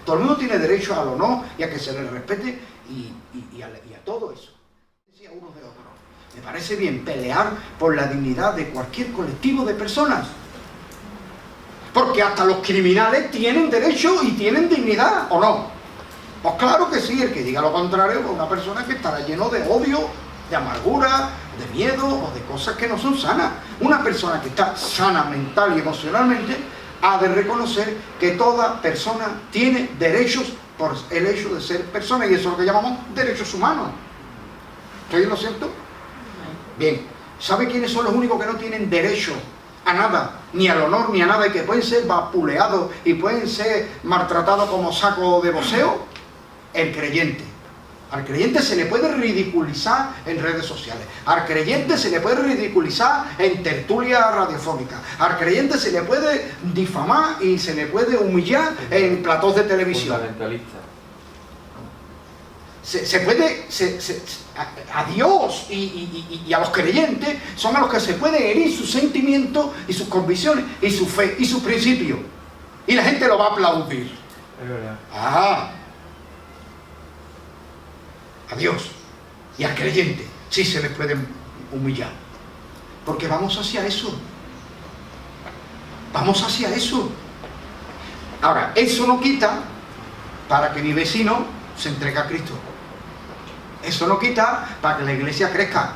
todo el mundo tiene derecho al honor y a que se le respete y a todo eso. Unos de otros. Me parece bien pelear por la dignidad de cualquier colectivo de personas, porque hasta los criminales tienen derecho y tienen dignidad, ¿o no? Pues claro que sí, el que diga lo contrario es una persona que estará lleno de odio, de amargura, de miedo o de cosas que no son sanas. Una persona que está sana mental y emocionalmente ha de reconocer que toda persona tiene derechos por el hecho de ser persona, y eso es lo que llamamos derechos humanos. ¿Estoy en lo cierto? Bien, ¿sabe quiénes son los únicos que no tienen derecho a nada, ni al honor, ni a nada, y que pueden ser vapuleados y pueden ser maltratados como saco de boxeo? El creyente. Al creyente se le puede ridiculizar en redes sociales. Al creyente se le puede ridiculizar en tertulia radiofónica. Al creyente se le puede difamar y se le puede humillar en platós de televisión. Fundamentalista. A Dios y a los creyentes son a los que se puede herir sus sentimientos y sus convicciones y su fe y sus principios. Y la gente lo va a aplaudir. Es verdad. Ah. A Dios y al creyente sí se les puede humillar, porque vamos hacia eso. Vamos hacia eso. Ahora, eso no quita para que mi vecino se entregue a Cristo. Eso no quita para que la iglesia crezca.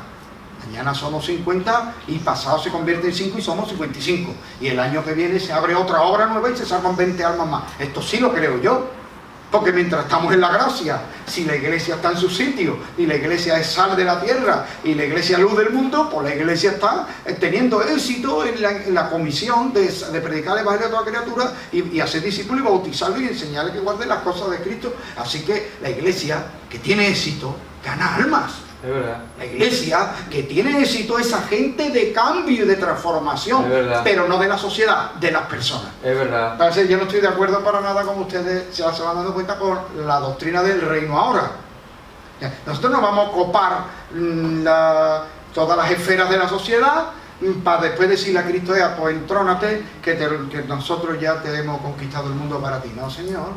Mañana somos 50 y pasado se convierte en 5 y somos 55. Y el año que viene se abre otra obra nueva y se salvan 20 almas más. Esto sí lo creo yo. Porque mientras estamos en la gracia, si la iglesia está en su sitio, y la iglesia es sal de la tierra, y la iglesia es luz del mundo, pues la iglesia está teniendo éxito en la comisión de predicar el evangelio a toda criatura, y hacer discípulos y bautizarlos y enseñarles que guarden las cosas de Cristo. Así que la iglesia que tiene éxito, gana almas. Es verdad. La iglesia que tiene éxito es agente de cambio y de transformación, pero no de la sociedad, de las personas. Es verdad. Entonces yo no estoy de acuerdo para nada con ustedes, se van dando cuenta, con la doctrina del reino ahora. Nosotros no vamos a copar todas las esferas de la sociedad para después decirle a Cristo, pues entrónate, que nosotros ya te hemos conquistado el mundo para ti. No, Señor.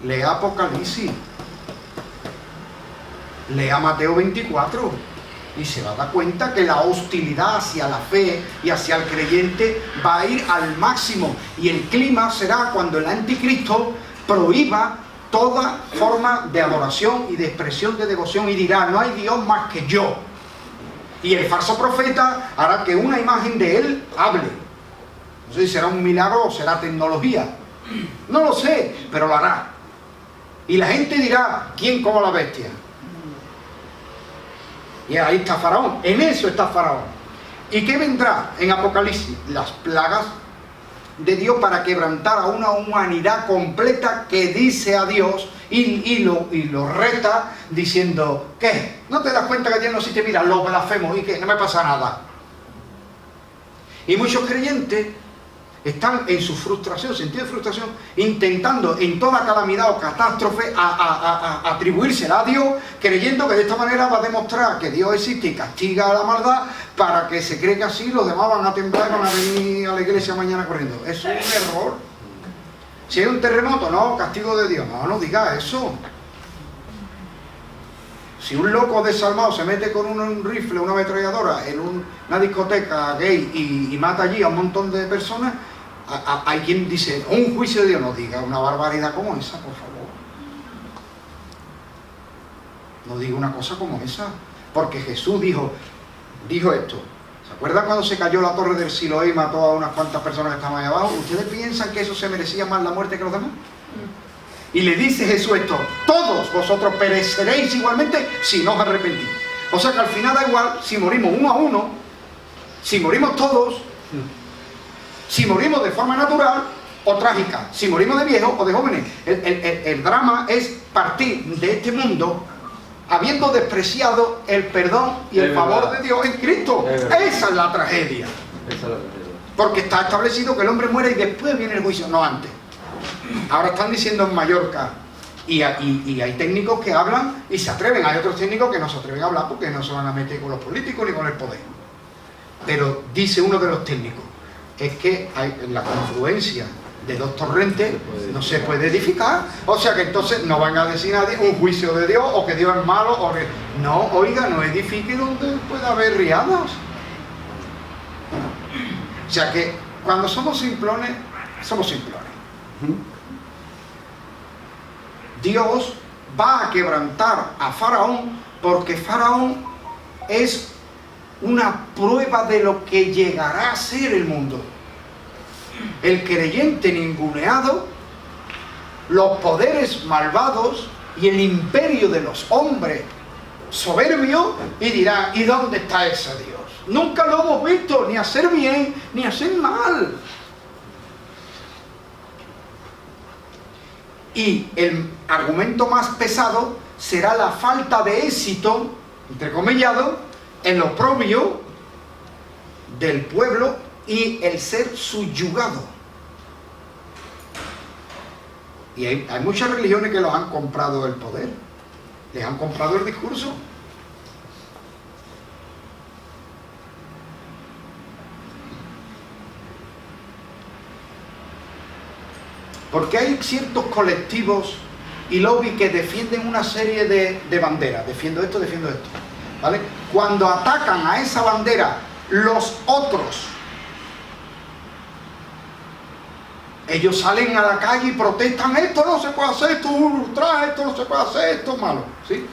Lea Apocalipsis. Lea Mateo 24 y se va a dar cuenta que la hostilidad hacia la fe y hacia el creyente va a ir al máximo, y el clima será cuando el anticristo prohíba toda forma de adoración y de expresión de devoción y dirá, no hay Dios más que yo. Y el falso profeta hará que una imagen de él hable. No sé si será un milagro o será tecnología, no lo sé, pero lo hará. Y la gente dirá, ¿quién como la bestia? Y ahí está Faraón, en eso está Faraón. ¿Y qué vendrá en Apocalipsis? Las plagas de Dios para quebrantar a una humanidad completa que dice a Dios y lo reta diciendo, ¿qué? ¿No te das cuenta que Dios no existe? Mira, lo blasfemo y que no me pasa nada. Y muchos creyentes están en su frustración, sentido de frustración, intentando en toda calamidad o catástrofe atribuírsela a Dios, creyendo que de esta manera va a demostrar que Dios existe y castiga a la maldad, para que se cree que así los demás van a temblar y van a venir a la iglesia mañana corriendo. Eso es un error. Si hay un terremoto, no, castigo de Dios. No diga eso. Si un loco desalmado se mete con un rifle, una ametralladora en una discoteca gay y mata allí a un montón de personas, hay quien dice, un juicio de Dios. No diga una barbaridad como esa, por favor. No diga una cosa como esa. Porque Jesús dijo esto. ¿Se acuerdan cuando se cayó la torre del Siloé y mató a unas cuantas personas que estaban ahí abajo? ¿Ustedes piensan que eso se merecía más la muerte que los demás? Y le dice Jesús esto: todos vosotros pereceréis igualmente si no os arrepentís. O sea que al final da igual si morimos uno a uno, si morimos todos, si morimos de forma natural o trágica, si morimos de viejos o de jóvenes. El drama es partir de este mundo habiendo despreciado el perdón y el favor de Dios en Cristo. Esa es la tragedia. Porque está establecido que el hombre muere y después viene el juicio, no antes. Ahora están diciendo en Mallorca, y hay técnicos que hablan y se atreven, hay otros técnicos que no se atreven a hablar porque no se van a meter con los políticos ni con el poder. Pero dice uno de los técnicos, es que hay la confluencia de dos torrentes no se puede edificar, o sea que entonces no van a decir nadie un juicio de Dios o que Dios es malo o que... No, oiga, no edifique donde pueda haber riadas. O sea que cuando somos simplones, somos simplones. Dios va a quebrantar a Faraón porque Faraón es una prueba de lo que llegará a ser el mundo. El creyente ninguneado, los poderes malvados y el imperio de los hombres soberbios, y dirán, ¿y dónde está ese Dios? Nunca lo hemos visto, ni hacer bien, ni hacer mal. Y el argumento más pesado será la falta de éxito, entrecomillado, en lo propio del pueblo y el ser subyugado. Y hay muchas religiones que los han comprado el poder, les han comprado el discurso. Porque hay ciertos colectivos y lobbies que defienden una serie de banderas. Defiendo esto, ¿vale? Cuando atacan a esa bandera los otros, ellos salen a la calle y protestan, esto no se puede hacer, esto es un ultraje, esto no se puede hacer, esto es malo, ¿sí?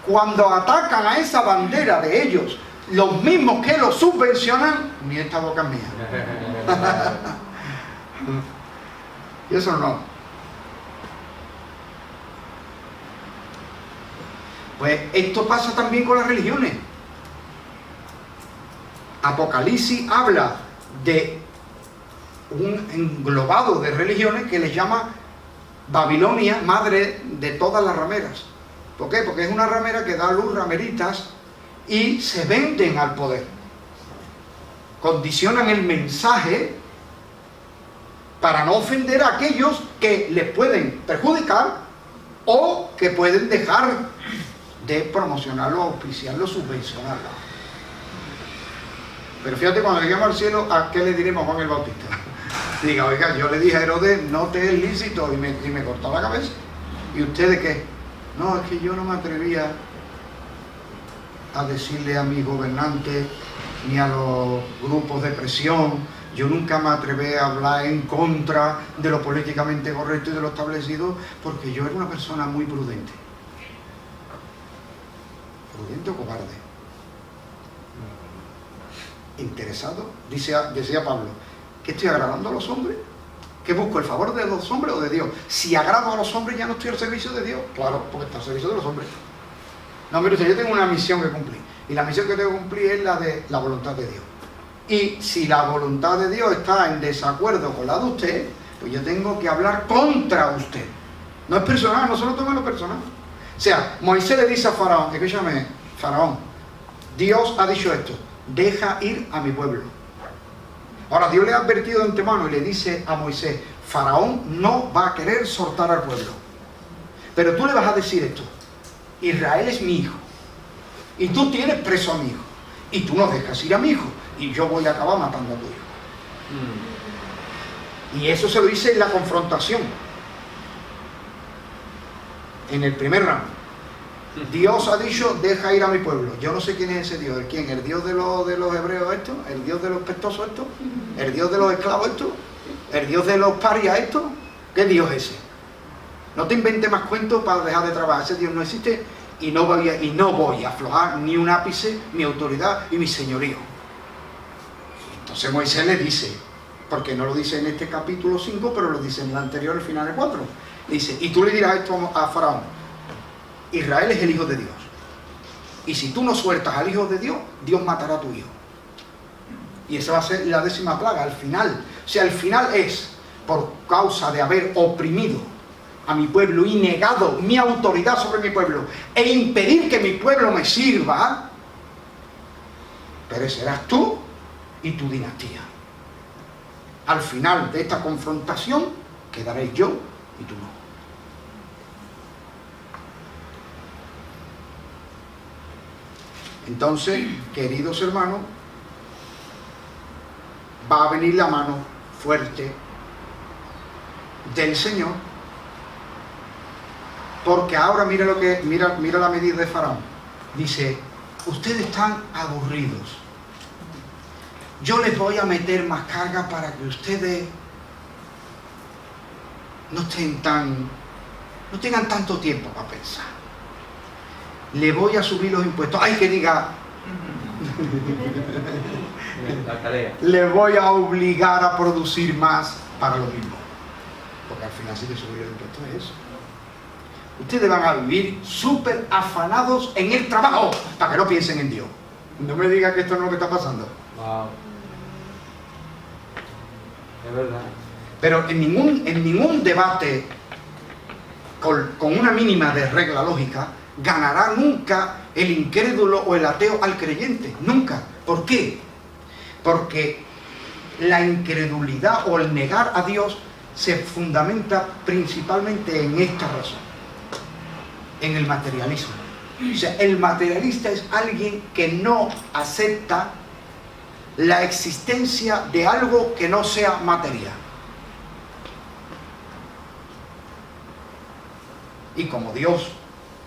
Cuando atacan a esa bandera de ellos, los mismos que los subvencionan, ni esta boca es mía. Y eso no. Pues esto pasa también con las religiones. Apocalipsis habla de un englobado de religiones que les llama Babilonia, madre de todas las rameras. ¿Por qué? Porque es una ramera que da a luz rameritas y se venden al poder. Condicionan el mensaje para no ofender a aquellos que les pueden perjudicar o que pueden dejar de promocionarlo, auspiciarlo, subvencionarlo. Pero fíjate, cuando lleguemos al cielo, ¿a qué le diremos a Juan el Bautista? Diga, oiga, yo le dije a Herodes, no te es lícito, y me cortó la cabeza. ¿Y ustedes qué? No, es que yo no me atrevía a decirle a mis gobernantes ni a los grupos de presión. Yo nunca me atreví a hablar en contra de lo políticamente correcto y de lo establecido, porque yo era una persona muy prudente. ¿Prudente o cobarde? ¿Interesado? Decía Pablo, ¿qué estoy agradando a los hombres? ¿Qué busco? ¿El favor de los hombres o de Dios? Si agrado a los hombres, ya no estoy al servicio de Dios. Claro, porque está al servicio de los hombres. No, mire usted, yo tengo una misión que cumplir. Y la misión que tengo que cumplir es la de la voluntad de Dios. Y si la voluntad de Dios está en desacuerdo con la de usted, pues yo tengo que hablar contra usted. No es personal, no se lo tome lo personal. O sea, Moisés le dice a Faraón, escúchame, Faraón, Dios ha dicho esto, deja ir a mi pueblo. Ahora, Dios le ha advertido de antemano y le dice a Moisés, Faraón no va a querer soltar al pueblo. Pero tú le vas a decir esto, Israel es mi hijo, y tú tienes preso a mi hijo, y tú no dejas ir a mi hijo, y yo voy a acabar matando a tu hijo. Y eso se lo dice en la confrontación, en el primer ramo. Dios ha dicho, deja ir a mi pueblo. Yo no sé quién es ese Dios. ¿Quién? ¿El Dios de los hebreos esto? ¿El Dios de los pestosos esto? ¿El Dios de los esclavos esto? ¿El Dios de los parias esto? ¿Qué Dios es ese? No te inventes más cuentos para dejar de trabajar. Ese Dios no existe y no voy a aflojar ni un ápice mi autoridad y mi señorío. Entonces Moisés le dice, porque no lo dice en este capítulo 5, pero lo dice en el anterior, el final del 4. Dice, y tú le dirás esto a Faraón, Israel es el hijo de Dios. Y si tú no sueltas al hijo de Dios, Dios matará a tu hijo. Y esa va a ser la 10ª plaga, al final. O sea, el final es por causa de haber oprimido a mi pueblo y negado mi autoridad sobre mi pueblo e impedir que mi pueblo me sirva, perecerás tú y tu dinastía. Al final de esta confrontación quedaré yo y tú no. Entonces, queridos hermanos, va a venir la mano fuerte del Señor, porque ahora mira la medida de Faraón. Dice, ustedes están aburridos. Yo les voy a meter más carga para que ustedes no tengan tanto tiempo para pensar. Le voy a subir los impuestos. Hay que diga, La tarea. le voy a obligar a producir más para lo mismo. Porque al final sí que subir los impuestos es eso. Ustedes van a vivir súper afanados en el trabajo para que no piensen en Dios. No me diga que esto no es lo que está pasando. Wow. Es verdad. Pero en ningún debate con una mínima de regla lógica ganará nunca el incrédulo o el ateo al creyente. Nunca. ¿Por qué? Porque la incredulidad o el negar a Dios se fundamenta principalmente en esta razón, en el materialismo. O sea, el materialista es alguien que no acepta la existencia de algo que no sea materia. Y como Dios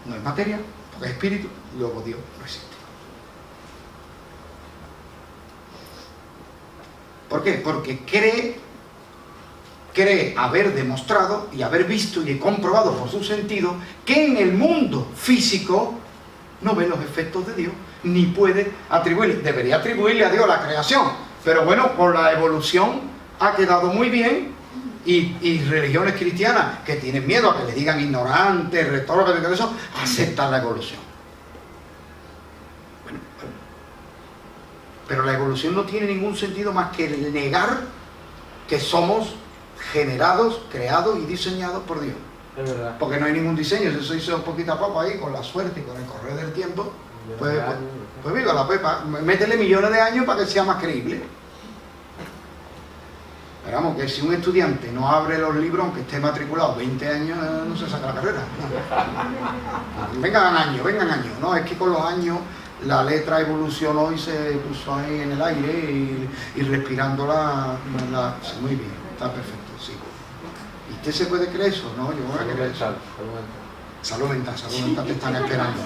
no es materia, porque es espíritu, luego Dios no existe. ¿Por qué? Porque cree haber demostrado y haber visto y comprobado por su sentido que en el mundo físico no ve los efectos de Dios, ni puede atribuirle. Debería atribuirle a Dios la creación, pero bueno, por la evolución ha quedado muy bien. Y religiones cristianas que tienen miedo a que le digan ignorantes, retóricos, todo eso, aceptan la evolución. Bueno, pero la evolución no tiene ningún sentido más que el negar que somos generados, creados y diseñados por Dios. Es verdad. Porque no hay ningún diseño, eso hizo un poquito a poco ahí, con la suerte y con el correr del tiempo. Pues viva la pepa, métele millones de años para que sea más creíble. Pero vamos, que si un estudiante no abre los libros, aunque esté matriculado 20 años, no se saca la carrera. Vengan años. No, es que con los años la letra evolucionó y se puso ahí en el aire y respirándola, muy bien, está perfecto, sí. ¿Y usted se puede creer eso? No, yo no voy a creer eso. Salud mental, te están esperando.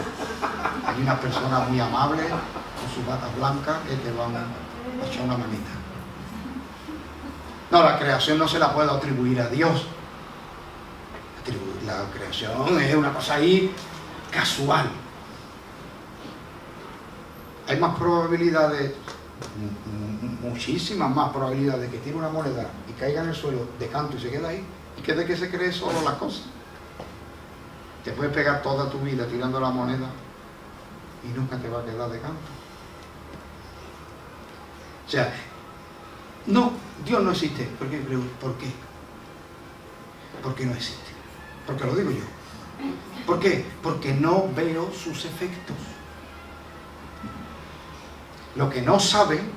Hay unas personas muy amables, con sus batas blancas, que te van a echar una manita. No, la creación no se la puede atribuir a Dios. La creación es una cosa ahí casual. Hay más probabilidades, muchísimas más probabilidades de que tire una moneda y caiga en el suelo de canto y se quede ahí, y que de que se cree solo las cosas. Te puedes pegar toda tu vida tirando la moneda y nunca te va a quedar de canto. O sea, no, Dios no existe. ¿Por qué? ¿Por qué? ¿Por qué no existe? Porque lo digo yo. ¿Por qué? Porque no veo sus efectos. Lo que no saben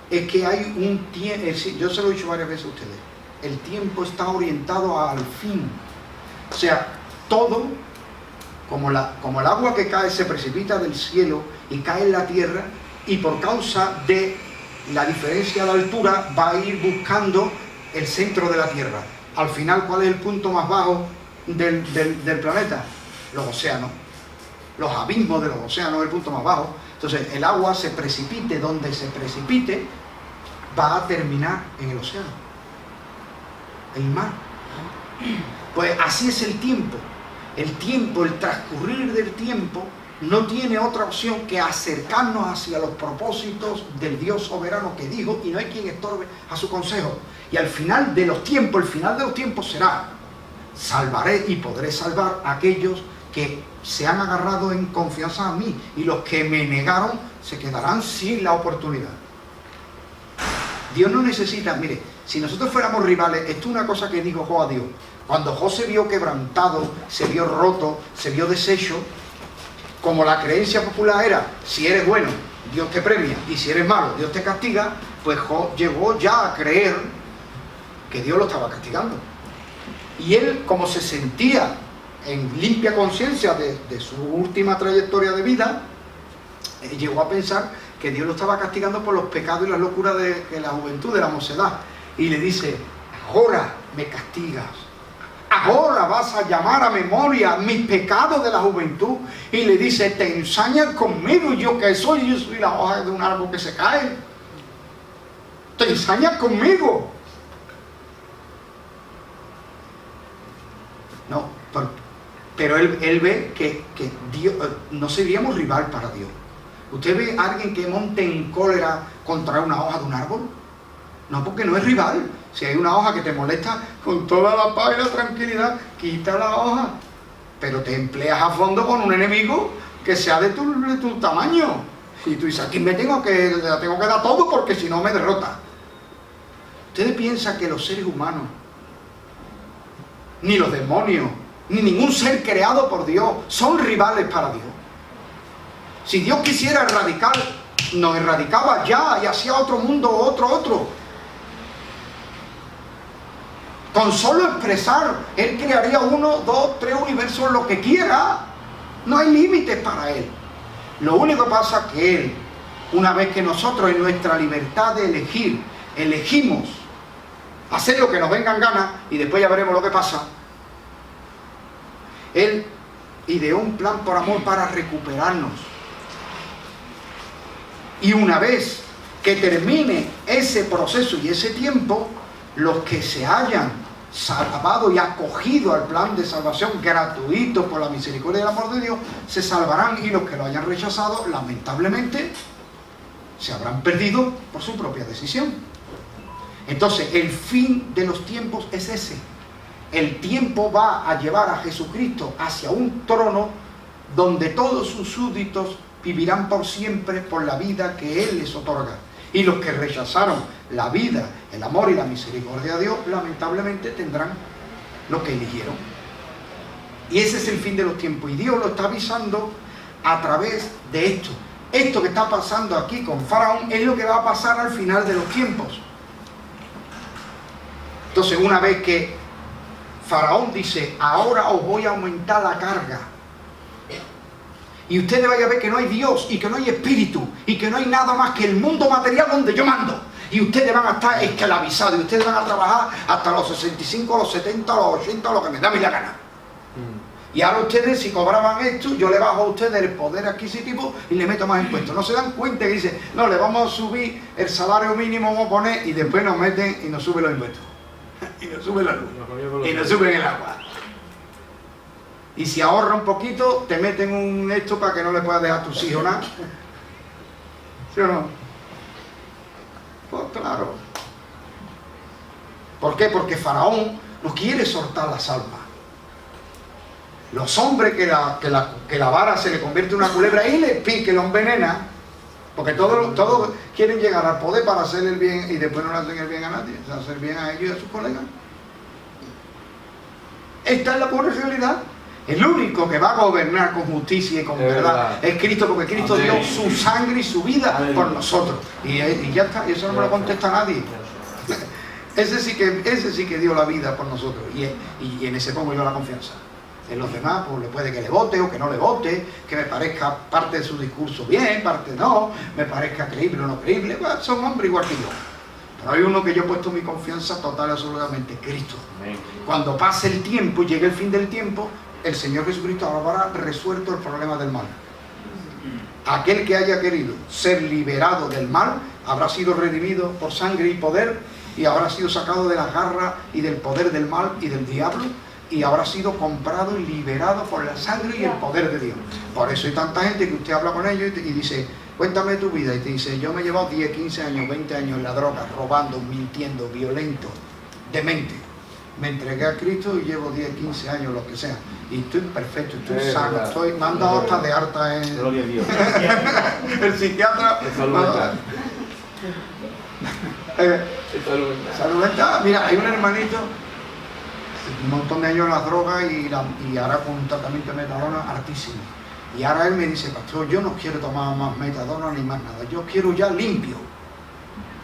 es que hay un tiempo, yo se lo he dicho varias veces a ustedes, el tiempo está orientado al fin. O sea, todo, como el agua que cae se precipita del cielo y cae en la tierra, y por causa de la diferencia de altura va a ir buscando el centro de la tierra. Al final, ¿cuál es el punto más bajo del planeta? Los océanos. Los abismos de los océanos es el punto más bajo. Entonces, el agua se precipite donde se precipite, va a terminar en el océano, el mar. Pues así es el tiempo. El tiempo, el transcurrir del tiempo, no tiene otra opción que acercarnos hacia los propósitos del Dios soberano que dijo, y no hay quien estorbe a su consejo. Y al final de los tiempos, el final de los tiempos será: salvaré y podré salvar a aquellos que se han agarrado en confianza a mí, y los que me negaron se quedarán sin la oportunidad. Dios no necesita, mire, si nosotros fuéramos rivales, esto es una cosa que dijo Job a Dios. Cuando Job se vio quebrantado, se vio roto, se vio deshecho, como la creencia popular era: si eres bueno, Dios te premia, y si eres malo, Dios te castiga, pues Job llegó ya a creer que Dios lo estaba castigando. Y él, como se sentía en limpia conciencia de su última trayectoria de vida, llegó a pensar que Dios lo estaba castigando por los pecados y las locuras de la juventud, de la mocedad. Y le dice: ahora me castigas, ahora vas a llamar a memoria mis pecados de la juventud. Y le dice: te ensañas conmigo, yo que soy, yo soy la hoja de un árbol que se cae. Te ensañas conmigo. No, pero él ve que Dios, no seríamos rival para Dios. ¿Usted ve a alguien que monte en cólera contra una hoja de un árbol? No, porque no es rival. Si hay una hoja que te molesta, con toda la paz y la tranquilidad, quita la hoja. Pero te empleas a fondo con un enemigo que sea de tu tamaño. Y tú dices: aquí la tengo que dar todo, porque si no me derrota. ¿Ustedes piensan que los seres humanos, ni los demonios, ni ningún ser creado por Dios son rivales para Dios? Si Dios quisiera erradicar, nos erradicaba ya y hacía otro mundo, otro. Con solo expresar, Él crearía 1, 2, 3 universos, lo que quiera. No hay límites para Él. Lo único que pasa es que Él, una vez que nosotros en nuestra libertad de elegir, elegimos hacer lo que nos vengan ganas, y después ya veremos lo que pasa, Él ideó un plan por amor para recuperarnos. Y una vez que termine ese proceso y ese tiempo, los que se hayan salvado y acogido al plan de salvación gratuito por la misericordia y el amor de Dios, se salvarán, y los que lo hayan rechazado, lamentablemente, se habrán perdido por su propia decisión. Entonces, el fin de los tiempos es ese. El tiempo va a llevar a Jesucristo hacia un trono donde todos sus súbditos vivirán por siempre por la vida que Él les otorga. Y los que rechazaron la vida, el amor y la misericordia de Dios, lamentablemente tendrán lo que eligieron. Y ese es el fin de los tiempos. Y Dios lo está avisando a través de esto. Esto que está pasando aquí con Faraón es lo que va a pasar al final de los tiempos. Entonces, una vez que Faraón dice: ahora os voy a aumentar la carga, y ustedes van a ver que no hay Dios, y que no hay espíritu, y que no hay nada más que el mundo material donde yo mando, y ustedes van a estar esclavizados, y ustedes van a trabajar hasta los 65, los 70, los 80, lo que me da mi la gana. Y ahora ustedes, si cobraban esto, yo le bajo a ustedes el poder adquisitivo y le meto más impuestos. No se dan cuenta que dicen: no, le vamos a subir el salario mínimo, vamos a poner, y después nos meten y nos suben los impuestos. Y nos suben la luz, y nos suben el agua. Y si ahorra un poquito, te meten un esto para que no le puedas dejar a tus hijos nada. ¿Sí o no? Pues claro. ¿Por qué? Porque Faraón no quiere soltar las almas. Los hombres que la vara se le convierte en una culebra y le pique, lo envenena, porque todos quieren llegar al poder para hacer el bien y después no le hacen el bien a nadie, o sea, hacer bien a ellos y a sus colegas. Esta es la pura realidad. El único que va a gobernar con justicia y con verdad es Cristo, porque Cristo dio su sangre y su vida por nosotros. Y ya está, y eso no me lo contesta nadie. Ese sí que dio la vida por nosotros. Y en ese pongo yo la confianza. En los demás, pues le puede que le vote o que no le vote, que me parezca parte de su discurso bien, parte no, me parezca creíble o no creíble. Bueno, son hombres igual que yo. Pero hay uno que yo he puesto mi confianza total y absolutamente, Cristo. Cuando pase el tiempo y llegue el fin del tiempo, el Señor Jesucristo habrá resuelto el problema del mal. Aquel que haya querido ser liberado del mal habrá sido redimido por sangre y poder y habrá sido sacado de las garras y del poder del mal y del diablo y habrá sido comprado y liberado por la sangre y el poder de Dios. Por eso hay tanta gente que usted habla con ellos y dice, cuéntame tu vida, y te dice, yo me he llevado 10, 15 años, 20 años en la droga, robando, mintiendo, violento, demente. Me entregué a Cristo y llevo 10, 15 años, lo que sea. Y estoy perfecto, estoy sano, me han dado hasta de harta en... Gloria a Dios. El psiquiatra... Salud mental. Mira, hay un hermanito, un montón de años en las drogas y ahora con un tratamiento de metadona altísimo. Y ahora él me dice, pastor, yo no quiero tomar más metadona ni más nada, yo quiero ya limpio.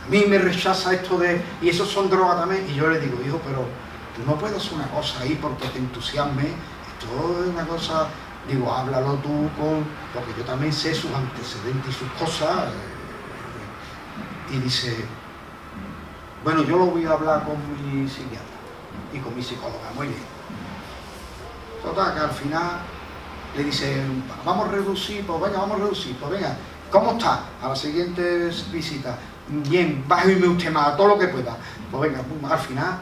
A mí me rechaza esto de... Y eso son drogas también. Y yo le digo, hijo, pero tú no puedes hacer una cosa ahí porque te entusiasme. Esto es una cosa... Digo, háblalo tú porque yo también sé sus antecedentes y sus cosas. Y dice, bueno, yo lo voy a hablar con mi psiquiatra y con mi psicóloga, muy bien. Total, que al final le dice, vamos a reducir, pues venga, ¿cómo está? A la siguiente visita, bien, bájeme usted más, todo lo que pueda. Pues venga, al final,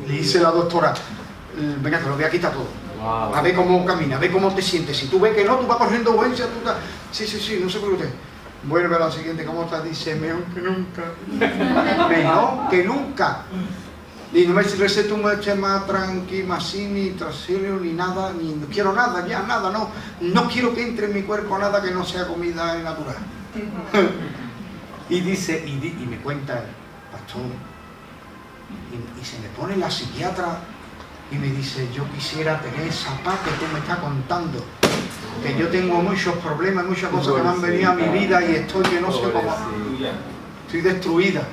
le dice la doctora, venga, te lo voy a quitar todo. Wow. A ver cómo camina, a ver cómo te sientes. Si tú ves que no, tú vas corriendo urgencia, tú estás... Sí, no se preocupe. Vuelve a la siguiente, ¿cómo estás? Dice, mejor que nunca. Mejor que nunca. Y no me receta un leche más tranqui, más sin, ni trasilio, ni nada, ni no quiero nada, ya nada, no quiero que entre en mi cuerpo nada que no sea comida natural. Y dice, y me cuenta, pastor, y se me pone la psiquiatra y me dice, yo quisiera tener esa paz que tú me estás contando, que yo tengo muchos problemas, muchas cosas que me han venido a mi vida y estoy que no sé cómo, estoy destruida.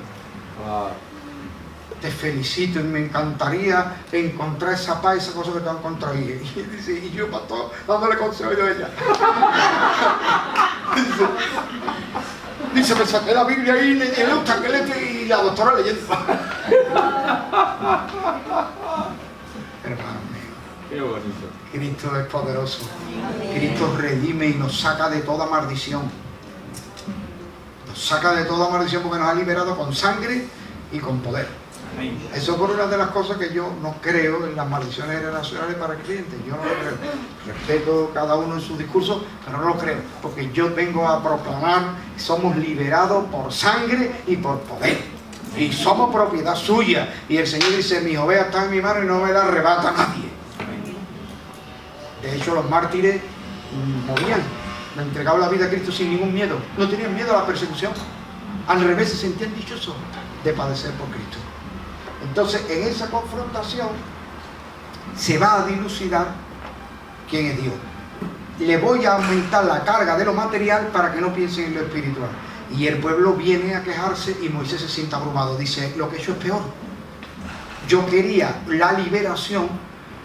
Te felicito y me encantaría encontrar esa paz, esa cosa que te han encontrado. Y dice, y yo, pastor, dándole consejo a ella. Dice, me saqué la Biblia ahí y la doctora leyendo. Hermano mío, qué bonito. Cristo es poderoso. Cristo redime y nos saca de toda maldición. Nos saca de toda maldición porque nos ha liberado con sangre y con poder. Eso por una de las cosas que yo no creo en las maldiciones generacionales para creyentes. Yo no lo creo. Respeto cada uno en su discurso, pero no lo creo. Porque yo vengo a proclamar que somos liberados por sangre y por poder. Y somos propiedad suya. Y el Señor dice, mis ovejas están en mi mano y no me las arrebata nadie. De hecho, los mártires morían. Le entregaban la vida a Cristo sin ningún miedo. No tenían miedo a la persecución. Al revés, se sentían dichosos de padecer por Cristo. Entonces, en esa confrontación se va a dilucidar quién es Dios. Le voy a aumentar la carga de lo material para que no piensen en lo espiritual. Y el pueblo viene a quejarse y Moisés se siente abrumado. Dice, lo que he hecho es peor. Yo quería la liberación